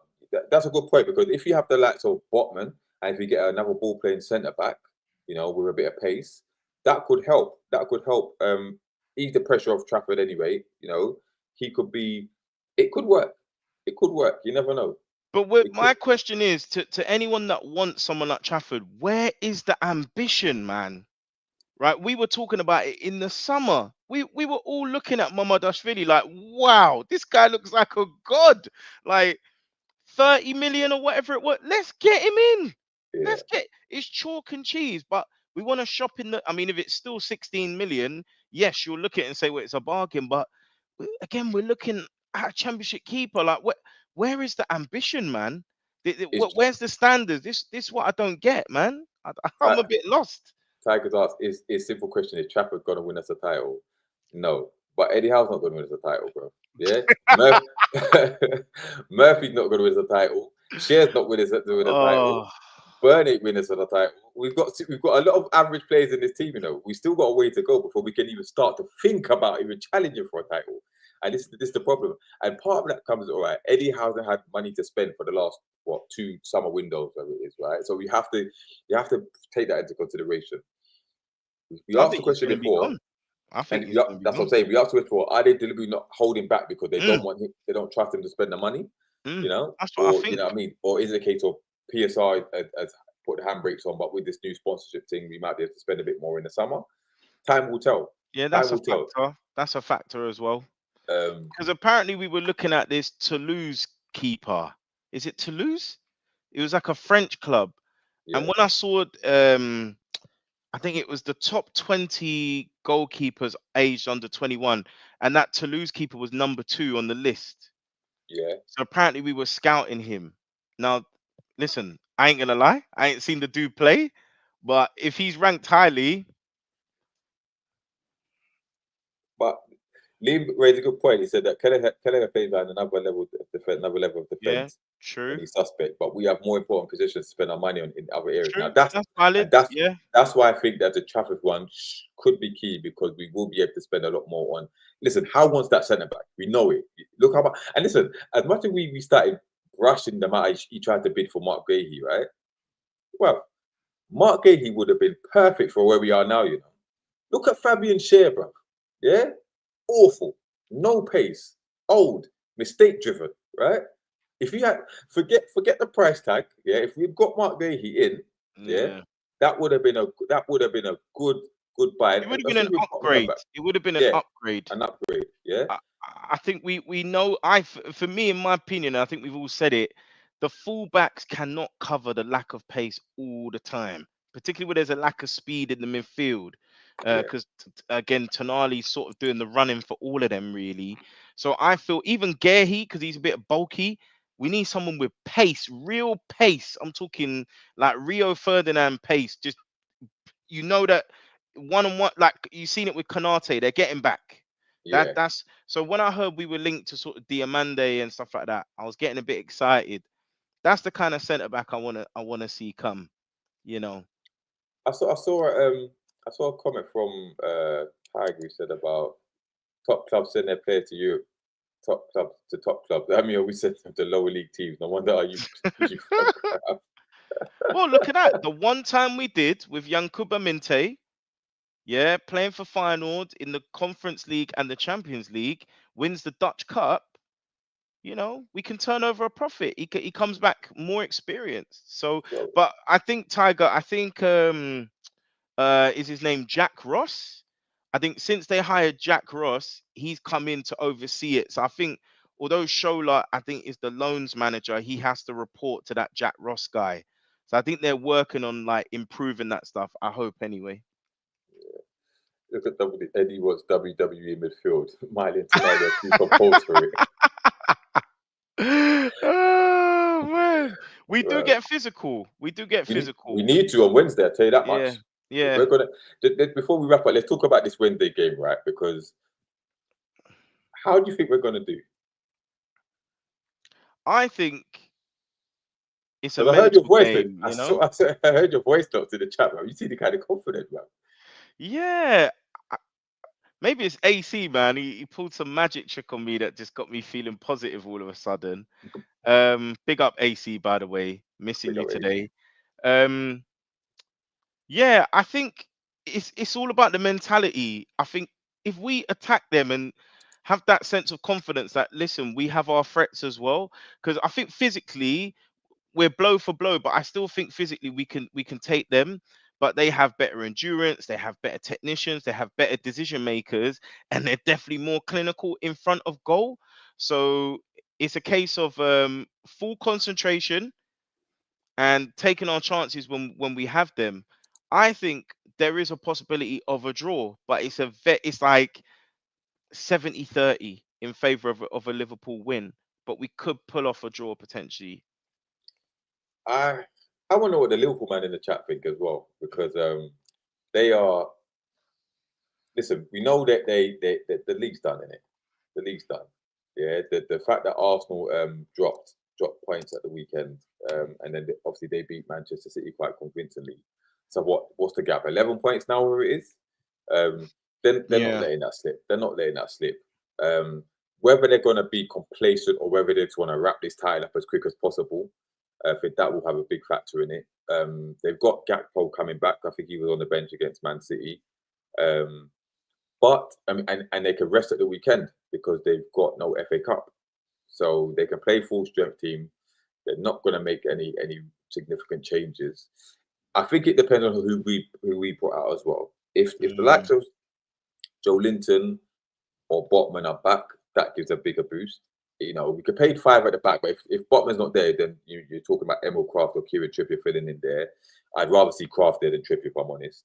Speaker 1: that's a good point, because if you have the likes of Botman and if you get another ball playing centre back, with a bit of pace, that could help. That could help ease the pressure of Trafford anyway. He could be. It could work. It could work. You never know.
Speaker 2: But
Speaker 1: It could.
Speaker 2: my question is to anyone that wants someone like Trafford, where is the ambition, man? Right? We were talking about it in the summer. We were all looking at Mamadashvili like, wow, this guy looks like a god. Like 30 million or whatever it was. Let's get him in.
Speaker 1: Yeah.
Speaker 2: It's chalk and cheese, but we want to shop in I mean, if it's still 16 million, yes, you'll look at it and say, well, it's a bargain. But again, we're looking at a championship keeper. Like, where is the ambition, man?
Speaker 1: It's
Speaker 2: Where's the standards? This is what I don't get, man. I'm a bit lost.
Speaker 1: Tigers ask is simple question: is Trafford gonna win us a title? No, but Eddie Howe's not gonna win us a title, bro. Yeah, Murphy's not gonna win us a title. Shear's not win us to win a title.
Speaker 2: Oh,
Speaker 1: Burn ain't win us a title. We've got a lot of average players in this team. We still got a way to go before we can even start to think about even challenging for a title. And this is the problem. And part of that comes, all right. Eddie hasn't had money to spend for the last 2 summer windows, whatever it is, right? So you have to take that into consideration. We
Speaker 2: I
Speaker 1: asked the
Speaker 2: think he's
Speaker 1: question
Speaker 2: going to be
Speaker 1: before,
Speaker 2: gone. I think
Speaker 1: and
Speaker 2: he's going to be
Speaker 1: that's what I'm
Speaker 2: gone.
Speaker 1: saying. We asked the question before: are they deliberately not holding back because they
Speaker 2: Mm,
Speaker 1: don't want him, they don't trust him to spend the money,
Speaker 2: that's what I
Speaker 1: or
Speaker 2: think.
Speaker 1: what I mean, or is it a case of PSI has put the handbrakes on, but with this new sponsorship thing, we might be able to spend a bit more in the summer. Time will tell.
Speaker 2: Yeah,
Speaker 1: Time
Speaker 2: that's a
Speaker 1: will tell.
Speaker 2: factor. That's a factor as well.
Speaker 1: Um,
Speaker 2: Because apparently we were looking at this Toulouse keeper. Is it Toulouse? It was like a French club. And
Speaker 1: yeah,
Speaker 2: when I saw I think it was the top 20 goalkeepers aged under 21, and that Toulouse keeper was number 2 on the list.
Speaker 1: yeah.
Speaker 2: So apparently we were scouting him. Now, listen, I ain't gonna lie, I ain't seen the dude play, but if he's ranked highly,
Speaker 1: But Liam raised a good point. He said that Kelleher plays on another level of
Speaker 2: yeah,
Speaker 1: defense, and
Speaker 2: true,
Speaker 1: he's suspect. But we have more important positions to spend our money on in other areas. Now
Speaker 2: true, that's valid.
Speaker 1: and that's
Speaker 2: Yeah,
Speaker 1: that's why I think that the Trafford one could be key, because we will be able to spend a lot more on. Listen, Howe wants that centre back. We know it. Look how much. And listen, as much as we started brushing them out, he tried to bid for Mark Gahey, right? Well, Mark Gahey would have been perfect for where we are now. Look at Fabian Schär, bro. Yeah, awful, no pace, old, mistake driven. Right? If you had forget the price tag. Yeah, if we'd got Mark Gahey in, yeah,
Speaker 2: Yeah.
Speaker 1: that would have been a good buy.
Speaker 2: It would
Speaker 1: And
Speaker 2: have
Speaker 1: I
Speaker 2: been an
Speaker 1: think we've got come
Speaker 2: upgrade.
Speaker 1: back.
Speaker 2: It would have been an
Speaker 1: Yeah,
Speaker 2: upgrade.
Speaker 1: an upgrade. Yeah,
Speaker 2: I, I think we know. For me, in my opinion, I think we've all said it. The fullbacks cannot cover the lack of pace all the time, particularly when there's a lack of speed in the midfield.
Speaker 1: yeah,
Speaker 2: Because again, Tonali's sort of doing the running for all of them, really. So I feel even Gehi, because he's a bit bulky, we need someone with pace, real pace. I'm talking like Rio Ferdinand pace. Just you know that one on one, like you've seen it with Kanate, they're getting back.
Speaker 1: yeah.
Speaker 2: That's so when I heard we were linked to sort of Diamande and stuff like that, I was getting a bit excited. That's the kind of centre back I wanna see come, you know.
Speaker 1: I saw a comment from Tiger who said about top clubs send their players to Europe, top clubs to top clubs. I mean, we said to lower league teams. No wonder are you you fuck crap.
Speaker 2: Well, look at that. The one time we did with Yankuba Minte, yeah, playing for Feyenoord in the Conference League and the Champions League, wins the Dutch Cup. We can turn over a profit. He comes back more experienced. So,
Speaker 1: So
Speaker 2: but I think Tiger, I think is his name Jack Ross? I think since they hired Jack Ross, he's come in to oversee it. So I think although Shola, I think is the loans manager, he has to report to that Jack Ross guy. So I think they're working on like improving that stuff. I hope anyway.
Speaker 1: look at Eddie wants WWE midfield. Miley and Tonali are too composed for it.
Speaker 2: Oh man, we do
Speaker 1: Right.
Speaker 2: get physical. We do get
Speaker 1: We
Speaker 2: physical.
Speaker 1: need to on Wednesday. I tell you that
Speaker 2: Yeah,
Speaker 1: much. If
Speaker 2: yeah.
Speaker 1: we're gonna before we wrap up, let's talk about this Wednesday game, right? Because how do you think we're gonna do?
Speaker 2: I think it's a
Speaker 1: Because I heard your
Speaker 2: mental
Speaker 1: voice, man.
Speaker 2: game, you know?
Speaker 1: I heard your voice notes in the chat, man. You see the kind of confidence, man.
Speaker 2: Yeah. I- Maybe it's AC, man. He pulled some magic trick on me that just got me feeling positive all of a sudden. Big up AC, by the way. Missing
Speaker 1: Big
Speaker 2: you
Speaker 1: up AC.
Speaker 2: today. Um, yeah, I think it's all about the mentality. I think if we attack them and have that sense of confidence that listen, we have our threats as well. Because I think physically we're blow for blow, but I still think physically we can take them. But they have better endurance, they have better technicians, they have better decision makers, and they're definitely more clinical in front of goal. So it's a case of full concentration and taking our chances when we have them. I think there is a possibility of a draw, but it's like 70-30 in favor of a Liverpool win. But we could pull off a draw potentially.
Speaker 1: I I want to know what the Liverpool man in the chat think as well, because they are listen. We know that the league's done in it. The league's done. Yeah, the fact that Arsenal dropped points at the weekend, and then obviously they beat Manchester City quite convincingly. So what's the gap? 11 points now, where it is. They're not
Speaker 2: Yeah.
Speaker 1: letting that slip. They're not letting that slip. Um, whether they're going to be complacent or whether they just want to wrap this title up as quick as possible, I think that will have a big factor in it. They've got Gakpo coming back. I think he was on the bench against Man City. Um, but I mean, and they can rest at the weekend because they've got no FA Cup, so they can play full strength team. They're not going to make any significant changes. I think it depends on who we put out as well. If the likes
Speaker 2: Mm,
Speaker 1: of Joelinton or Botman are back, that gives a bigger boost. We could pay five at the back, but if Botman's not there, then you're talking about Emil Kraft or Kieran Trippier filling in there. I'd rather see Kraft there than Trippier, if I'm honest.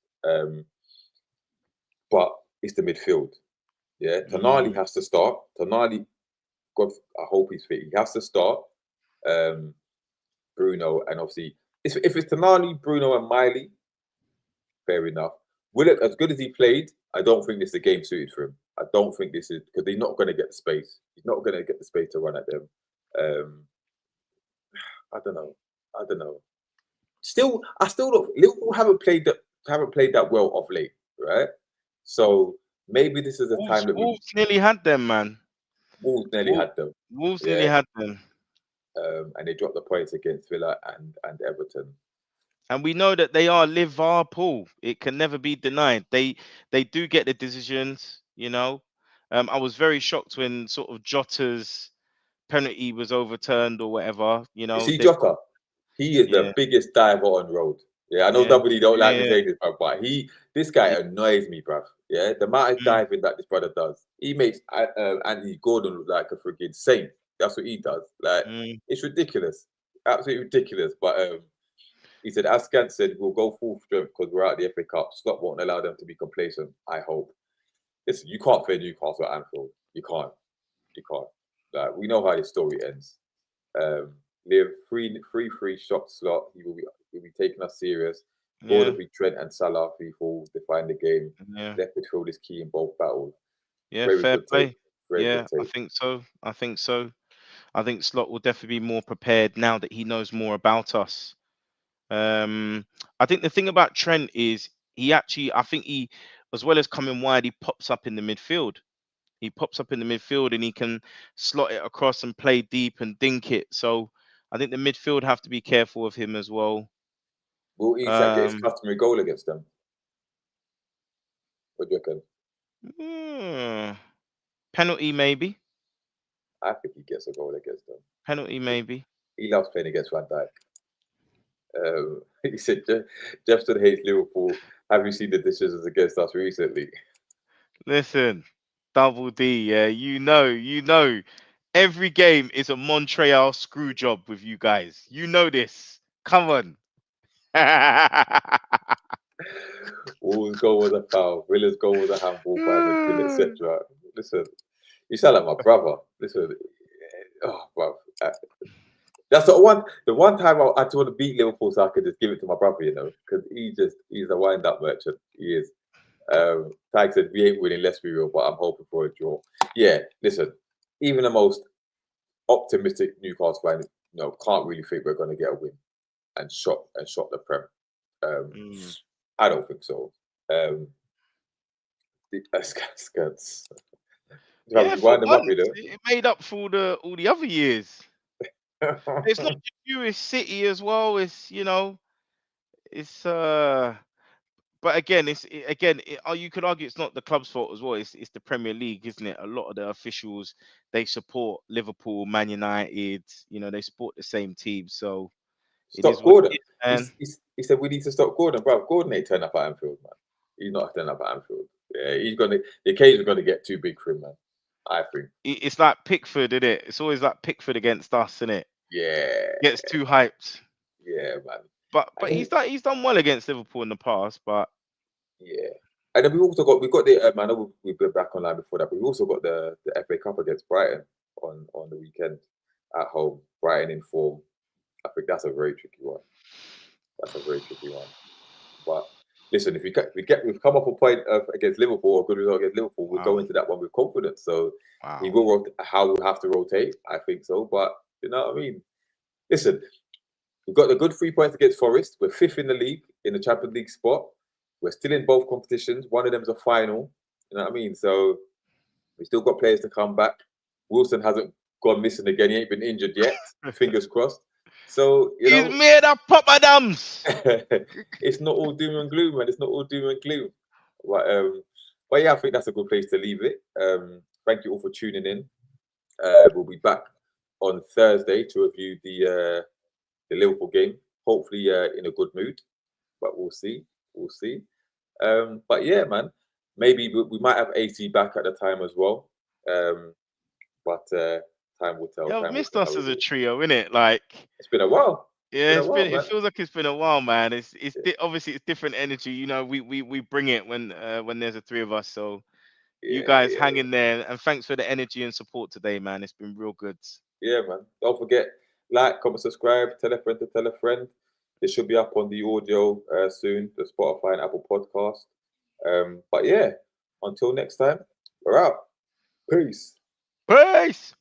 Speaker 1: But it's the midfield. Yeah, Tonali
Speaker 2: mm.
Speaker 1: has to start. Tonali, God, I hope he's fit. He has to start. Um, Bruno, and obviously, if it's Tonali, Bruno, and Miley, fair enough. Willock, as good as he played, I don't think this is a game suited for him. I don't think this is because he's not going to get the space. He's not going to get the space to run at them. Um, I don't know. I don't know. I still don't. Liverpool haven't played that well off late, right? So maybe this is a
Speaker 2: Wolves,
Speaker 1: time that we
Speaker 2: Wolves nearly had them, man.
Speaker 1: Wolves nearly
Speaker 2: Wolves,
Speaker 1: had them.
Speaker 2: Wolves nearly
Speaker 1: Yeah,
Speaker 2: had them.
Speaker 1: and they dropped the points against Villa and Everton.
Speaker 2: And we know that they are Liverpool. It can never be denied. They do get the decisions. You know, I was very shocked when sort of Jota's penalty was overturned or whatever. You
Speaker 1: You
Speaker 2: know,
Speaker 1: see,
Speaker 2: they've got
Speaker 1: Jota, he is
Speaker 2: yeah,
Speaker 1: the biggest diver on road. Yeah, I know
Speaker 2: yeah,
Speaker 1: somebody don't
Speaker 2: yeah,
Speaker 1: like me
Speaker 2: yeah,
Speaker 1: saying this, but this guy
Speaker 2: yeah.
Speaker 1: annoys me, bruv. Yeah, the amount of
Speaker 2: Mm,
Speaker 1: diving that this brother does, he makes Anthony Gordon look like a freaking saint. That's what he does. Like,
Speaker 2: mm.
Speaker 1: it's ridiculous, absolutely ridiculous. But he said, as Scant said, we'll go full strength because we're out the FA Cup. Slot won't allow them to be complacent. I hope. Listen, you can't play Newcastle at Anfield. You can't. You can't. Like, we know how this story ends. Live free shot slot. He will be taking us serious.
Speaker 2: Yeah,
Speaker 1: Gordon v Trent and Salah will define the game.
Speaker 2: yeah,
Speaker 1: Left midfield is key in both battles.
Speaker 2: yeah.
Speaker 1: Very
Speaker 2: Fair
Speaker 1: good take.
Speaker 2: play.
Speaker 1: Very good
Speaker 2: Yeah, I
Speaker 1: take.
Speaker 2: think so. I think so. I think Slot will definitely be more prepared now that he knows more about us. Um, I think the thing about Trent is I think he, as well as coming wide, he pops up in the midfield. He pops up in the midfield and he can slot it across and play deep and dink it. So I think the midfield have to be careful of him as well.
Speaker 1: Will Isak get his
Speaker 2: Um,
Speaker 1: customary goal against them? What do you reckon?
Speaker 2: hmm, penalty maybe.
Speaker 1: I think he gets a goal against them.
Speaker 2: Penalty maybe.
Speaker 1: He loves playing against Van Dijk. He said, Jefferson hates Liverpool. Have you seen the decisions against us recently?
Speaker 2: Listen, Double D, yeah, you know, every game is a Montreal screw job with you guys. You know this. Come on.
Speaker 1: Wolves' goal was a foul. Villa's goal was a handball by McGinn, etc. Listen, you sound like my brother. Listen, oh, bro. That's the one time I just want to beat Liverpool so I could just give it to my brother, because he's a wind up merchant. He is. Tag said we ain't winning, let's be real, but I'm hoping for a draw. Yeah, listen, even the most optimistic Newcastle fan, can't really think we're going to get a win and shot the Prem. Um,
Speaker 2: Mm.
Speaker 1: I don't think so. Scans.
Speaker 2: Yeah,
Speaker 1: You
Speaker 2: for
Speaker 1: wind them up,
Speaker 2: once, it made up for all the other years. It's not just you, it's City as well. It's but again, you could argue it's not the club's fault as well. It's the Premier League, isn't it? A lot of the officials, they support Liverpool, Man United. They support the same team, so it is
Speaker 1: Stop
Speaker 2: what
Speaker 1: Gordon.
Speaker 2: it is, man.
Speaker 1: He said we need to stop Gordon, bro. Gordon ain't turn up at Anfield, man. He's not turning up at Anfield. Yeah, the occasion's gonna get too big for him, man. I think.
Speaker 2: It's like Pickford, isn't it? It's always like Pickford against us, isn't it?
Speaker 1: Yeah,
Speaker 2: Gets too hyped.
Speaker 1: yeah, man.
Speaker 2: But
Speaker 1: And
Speaker 2: he's
Speaker 1: then
Speaker 2: done well against Liverpool in the past. But
Speaker 1: yeah, and then we've got the man. I know we've been back online before that, but we've also got the FA Cup against Brighton on the weekend at home. Brighton in form. I think that's a very tricky one. That's a very tricky one. But listen, we've come off a point of against Liverpool, a good result against Liverpool, we'll go
Speaker 2: wow,
Speaker 1: into that one with confidence. So he
Speaker 2: wow.
Speaker 1: will how we'll have to rotate, I think so. But you know what I mean? Listen, we've got the good 3 points against Forest. We're fifth in the league in the Champions League spot. We're still in both competitions. One of them's a final. You know what I mean? So we still got players to come back. Wilson hasn't gone missing again. He ain't been injured yet. Fingers crossed. So
Speaker 2: He's made of poppadoms.
Speaker 1: it's not all doom and gloom, man. It's not all doom and gloom. But, but yeah, I think that's a good place to leave it. Thank you all for tuning in. We'll be back on Thursday to review the Liverpool game. Hopefully, in a good mood, but we'll see. We'll see. But yeah, man, maybe we might have AC back at the time as well. But time will tell.
Speaker 2: Yeah, I've
Speaker 1: Time will
Speaker 2: missed
Speaker 1: tell how
Speaker 2: us
Speaker 1: it
Speaker 2: as a
Speaker 1: is.
Speaker 2: trio, innit? Like,
Speaker 1: It's been a while. It's
Speaker 2: yeah,
Speaker 1: been a while,
Speaker 2: it
Speaker 1: man.
Speaker 2: feels like it's been a while, man. Obviously it's different energy. We bring it when there's the three of us. So you
Speaker 1: Yeah,
Speaker 2: guys
Speaker 1: yeah.
Speaker 2: hang in there, and thanks for the energy and support today, man. It's been real good.
Speaker 1: Yeah, man. Don't forget, like, comment, subscribe, tell a friend to tell a friend. It should be up on the audio soon, the Spotify and Apple podcast. But yeah, until next time, we're out. Peace.
Speaker 2: Peace.